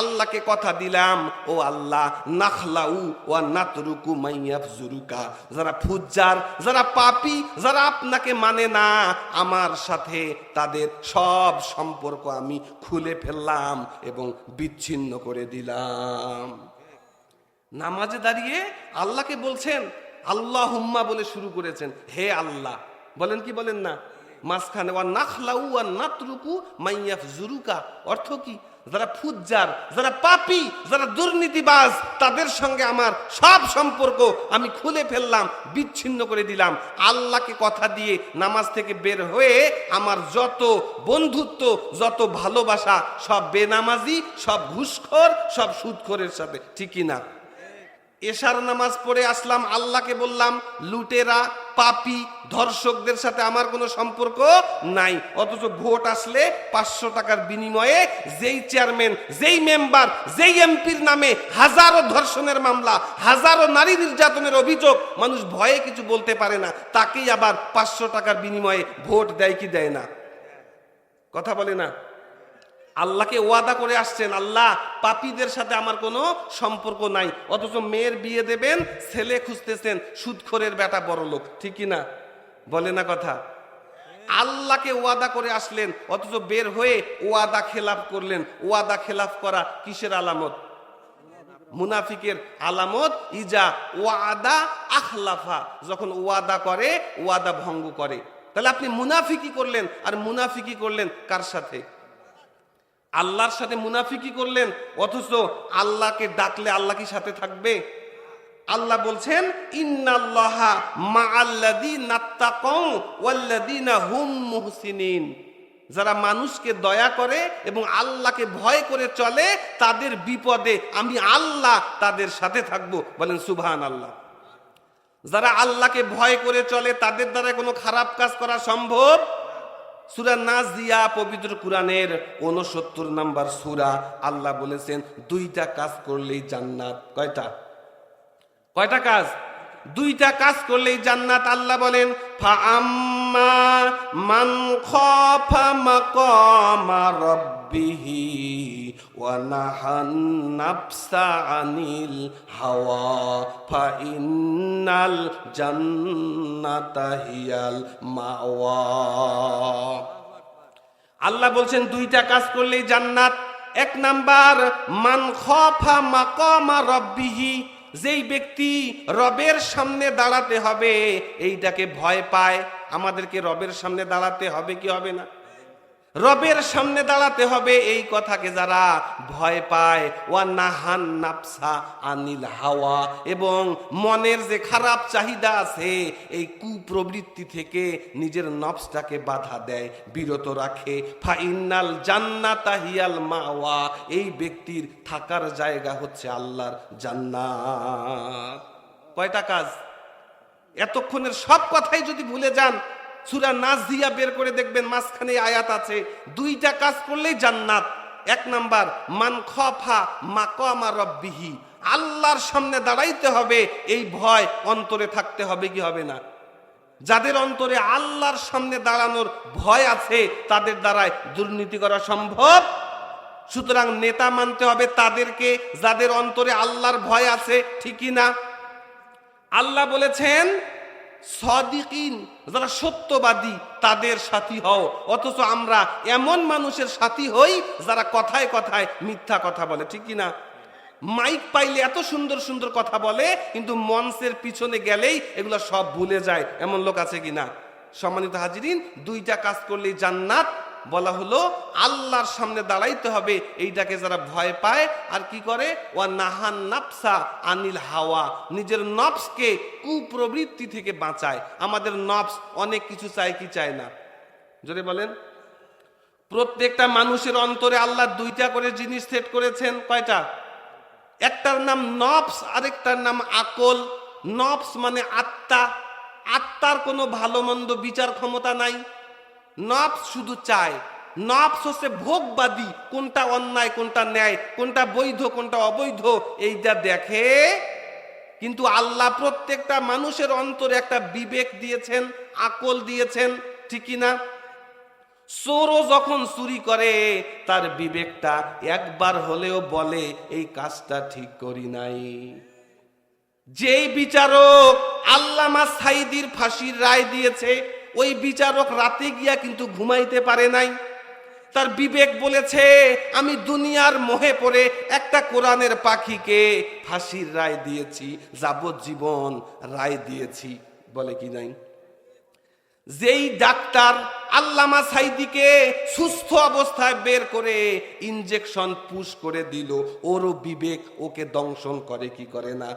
আল্লাহকে কথা দিলাম, ও আল্লাহ, নাখলাউ ওয়া নাতরুকু মাইয়াফজুরুকা, যারা ফুজ্জার, যারা পাপী, যারা আপনাকে মানে না, আমার সাথে তাদের সব সম্পর্ক আমি খুলে ফেললাম এবং বিচ্ছিন্ন করে দিলাম। নামাজে দাঁড়িয়ে আল্লাহকে বলছেন, আল্লাহুম্মা বলে শুরু করেছেন, হে আল্লাহ, বলেন কি বলেন না? মাঝখানে ওয়া নাখলাউ ওয়া নাতরুকু মাইয়াফজুরুকা, অর্থ কি? যারা ফুজ্জার, যারা পাপী, যারা দুর্নীতিবাজ, তাদের সঙ্গে আমার সব সম্পর্ক আমি খুলে ফেললাম, বিচ্ছিন্ন করে দিলাম। আল্লাহকে কথা দিয়ে নামাজ থেকে বের হয়ে আমার যত বন্ধুত্ব, যত ভালোবাসা, সব বেনামাজি, সব ঘুষখোর, সব সুদখোরের সাথে, ঠিকই না? এশার নামাজ পড়ে আসলাম, আল্লাহকে বললাম, লুটেরা, পাপী, ধর্ষকদের সাথে আমার কোনো সম্পর্ক নাই। অথচ ভোট আসলে 500 টাকার বিনিময়ে যেই চেয়ারম্যান, যেই মেম্বার, যেই এমপির নামে হাজারো ধর্ষণের মামলা, হাজারো নারী নির্যাতনের অভিযোগ, মানুষ ভয়ে কিছু বলতে পারে না, তাকেই আবার 500 টাকার বিনিময়ে ভোট দেয় কি দেয় না? কথা বলে না? আল্লাহকে ওয়াদা করে আসছেন, আল্লাহ, পাপীদের সাথে আমার কোনো সম্পর্ক নাই। অথচ মেয়ের বিয়ে দেবেন, ছেলে খুঁজতেছেন সুদখোরের বেটা বড় লোক, ঠিক কি না? বলে না কথা? আল্লাহকে ওয়াদা করে আসলেন, অথচ বের হয়ে ওয়াদা খেলাফ করলেন। ওয়াদা খেলাফ করা কিসের আলামত? মুনাফিকের আলামত। ইজা ওয়াদা আখলাফা, যখন ওয়াদা করে, ওয়াদা ভঙ্গ করে। তাহলে আপনি মুনাফিকি করলেন, আর মুনাফিকি করলেন কার সাথে? আল্লাহর সাথে মুনাফিকি করলেন। অথচ আল্লাহকে ডাকলে আল্লাহ কি সাথে থাকবে? আল্লাহ বলছেন, ইন্নাল্লাহা মাআল্লাযীনা তাকাউ ওয়াল্লাযীনা হুম মুহসিনিন, যারা মানুষকে দয়া করে এবং আল্লাহকে ভয় করে চলে, তাদের বিপদে আমি আল্লাহ তাদের সাথে থাকবো। বলেন সুবহানাল্লাহ। যারা আল্লাহকে ভয় করে চলে, তাদের দ্বারা কোনো খারাপ কাজ করা সম্ভব? সূরা নাজিয়া, পবিত্র কুরআনের 69 নম্বর সূরা, আল্লাহ বলেছেন 2টা কাজ করলেই জান্নাত। কয়টা কাজ? 2টা কাজ করলেই জান্নাত। আল্লাহ বলেন, ফাআম্মা মান খাফা মাকামা রাব্বিহি ওয়া নাহান নাফসা আনিল হাওয়া ফাইন্নাল জান্নাতা হিয়াল মাওয়া। আল্লাহ বলছেন 2টা কাজ করলেই জান্নাত। 1 নাম্বার, মান খাফা মাকামা রাব্বিহি, যেই ব্যক্তি রবের সামনে দাঁড়াতে হবে এইটাকে ভয় পায়। আমাদেরকে রবের সামনে দাঁড়াতে হবে কি হবে না? রবের সামনে দাঁড়াতে হবে, এই কথাকে যারা ভয় পায়। ওয়া নাহান নাফসা আনিল হাওয়া, এবং মনের যে খারাপ চাহিদা আছে, এই কুপ্রবৃত্তি থেকে নিজের নফসটাকে বাধা দেয়, বিরত রাখে। ফাইনাল জান্নাতা হিয়াল মাওয়া, এই ব্যক্তির থাকার জায়গা হচ্ছে আল্লাহর জান্নাত। কয়টা কাজ? এতক্ষণের সব কথাই যদি ভুলে যান, সূরা নাজিয়া বের করে দেখবেন, মাঝখানে আয়াত আছে, 2টা কাজ করলেই জান্নাত। 1 নাম্বার, মান খাফা মাকামা রাব্বিহি, আল্লাহর সামনে দাঁড়াইতে হবে, এই ভয় অন্তরে থাকতে হবে কি হবে না? যাদের অন্তরে আল্লাহর সামনে দাঁড়ানোর ভয় আছে, তাদের দ্বারাই দুর্নীতি করা সম্ভব। সুতরাং নেতা মানতে হবে তাদেরকে যাদের অন্তরে আল্লাহর ভয় আছে, ঠিকই না? আল্লাহ বলেছেন, সাদিকিন, যারা সত্যবাদী, তাদের সাথী হও। অথচ আমরা এমন মানুষের সাথী হই যারা কথায় কথায় মিথ্যা কথা বলে, ঠিক কি না? মাইক পাইলে এত সুন্দর সুন্দর কথা বলে, কিন্তু মঞ্চের পিছনে গেলেই এগুলো সব ভুলে যায়, এমন লোক আছে কিনা? সম্মানিত হাজিরিন, 2টা কাজ করলেই জান্নাত বলা হলো। আল্লাহর সামনে দাঁড়াইতে হবে, এইটাকে যারা ভয় পায় আর কি করে, ওয়া নাহান নাফসা আনিল হাওয়া, নিজের নফসকে কুপ্রবৃত্তি থেকে বাঁচায়। আমাদের নফস অনেক কিছু চায় কি চায় না? জোরে বলেন। প্রত্যেকটা মানুষের অন্তরে আল্লাহ 2টা করে জিনিস সেট করেছেন। কয়টা? একটার নাম নফস, আরেকটার নাম আকল। নফস মানে আত্মা। আত্মার কোনো ভালো মন্দ বিচার ক্ষমতা নাই। নফস শুধু চায়। নফস হচ্ছে ভোগবাদী, কোনটা অন্যায়, কোনটা ন্যায়, কোনটা বৈধ, কোনটা অবৈধ, এইটা দেখে। কিন্তু আল্লাহ প্রত্যেকটা মানুষের অন্তরে একটা বিবেক দিয়েছেন, আকল দিয়েছেন, ঠিক না? চোরও যখন চুরি করে তার বিবেকটা একবার হলেও বলে এই কাজটা ঠিক করি নাই। যেই বিচারক আল্লামা সাঈদীর ফাঁসির রায় দিয়েছে, ওই বিচারক রাতে গিয়া কিন্তু ঘুমাইতে পারে নাই। তার বিবেক বলেছে আমি দুনিয়ার মোহে পড়ে একটা কোরআনের পাখিকে ফাঁসির রায় দিয়েছি, যাবজ্জীবন রায় দিয়েছি, বলে কি নাই? যেই ডাক্তার আল্লামা সাঈদীকে সুস্থ অবস্থায় বের করে ইনজেকশন পুশ করে দিল, ওরও বিবেক ওকে দংশন করে কি করে না?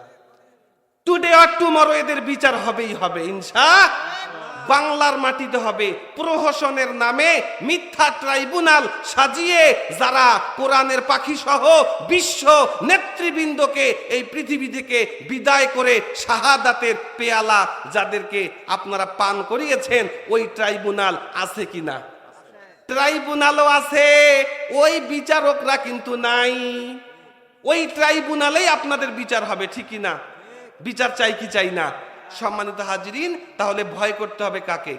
টুডে অর টুমরো এদের বিচার হবেই হবে ইনশাআল্লাহ। বাংলার মাটিতে হবে। প্রহসনের নামে মিথ্যা ট্রাইব্যুনাল সাজিয়ে যারা কোরআনের পাখি সহ বিশ্ব নেতৃবৃন্দকে এই পৃথিবী থেকে বিদায় করে শাহাদাতের পেয়ালা যাদেরকে আপনারা পান করিয়েছেন, ওই ট্রাইব্যুনাল আছে কিনা? ট্রাইব্যুনালও আছে, ওই বিচারকরা কিন্তু নাই। ওই ট্রাইব্যুনালেই আপনাদের বিচার হবে, ঠিক কি না? বিচার চাই কি চাই না? সম্মানিত হাজিরিন, তাহলে ভয় করতে হবে কাকে?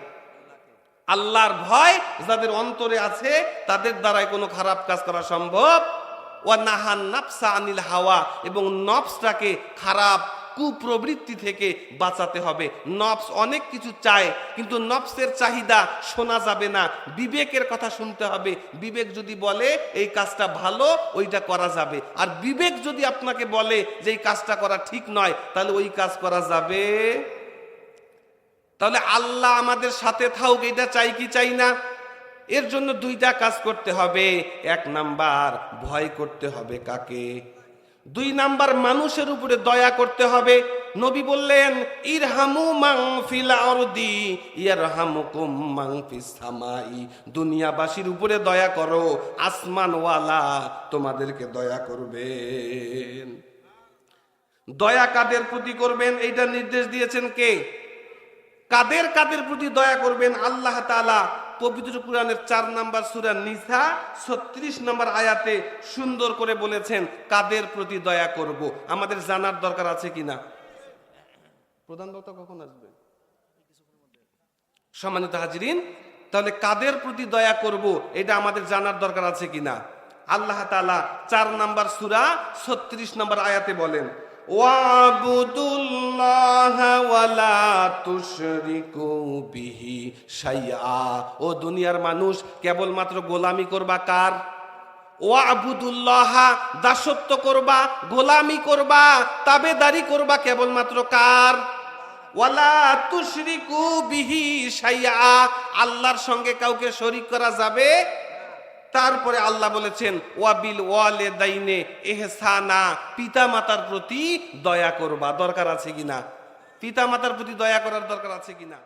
আল্লাহর ভয় যাদের অন্তরে আছে তাদের দ্বারাই কোনো খারাপ কাজ করা সম্ভব। ওয়া নাহান নাফসা আনিল হাওয়া, এবং নফসটাকে খারাপ কুপ্রবৃত্তি থেকে বাঁচাতে হবে। নফস অনেক কিছু চায়, কিন্তু নফসের চাহিদা শোনা যাবে না, বিবেকের কথা শুনতে হবে। বিবেক যদি বলে এই কাজটা ভালো, ওইটা করা যাবে। আর বিবেক যদি আপনাকে বলে যে এই কাজটা করা ঠিক নয়, তাহলে ওই কাজ করা যাবে। তাহলে আল্লাহ আমাদের সাথে থাকুক, এটা চাই কি চাই না? এর জন্য দুইটা কাজ করতে হবে। এক নাম্বার, ভয় করতে হবে কাকে? দুই নাম্বার, মানুষের উপরে দয়া করতে হবে। নবী বললেন ইরহামু মান ফিল আরদি ইয়ারহামুকুম মান ফিস সামাই, দুনিয়াবাসীর উপরে দয়া করো, আসমানওয়ালা তোমাদেরকে দয়া করবেন। দয়া কাদের প্রতি করবেন এইটা নির্দেশ দিয়েছেন কে? কাদের কাদের প্রতি দয়া করবেন? আল্লাহ তাআলা পবিত্র কোরআনের 4 নম্বর সূরা নিসা 36 নম্বর আয়াতে সুন্দর করে বলেছেন কাদের প্রতি দয়া করব। আমাদের জানার দরকার আছে কিনা? প্রধান বক্তা কখন আসবে? সম্মানিত হাজিরিন, তাহলে কাদের প্রতি দয়া করব এটা আমাদের জানার দরকার আছে কিনা? আল্লাহ তাআলা 4 নম্বর সূরা 36 নম্বর আয়াতে বলেন ওয়াবুদুল্লাহা ওয়ালা তুশরিকু বিহি শাইআ, ও দুনিয়ার মানুষ কেবলমাত্র গোলামি করবা কার? ওয়াবুদুল্লাহা, দাসত্ব করবা, গোলামি করবা, তাবেদারি করবা কেবলমাত্র কার? ওয়ালা তুশরিকু বিহি শাইআ, আল্লাহর সঙ্গে কাউকে শরীক করা যাবে। তারপরে আল্লাহ বলেছেন ওয়াবিল ওয়ালিদাইনে ইহসানা, পিতা মাতার প্রতি দয়া করবা। দরকার আছে কিনা? পিতা মাতার প্রতি দয়া করার দরকার আছে কিনা?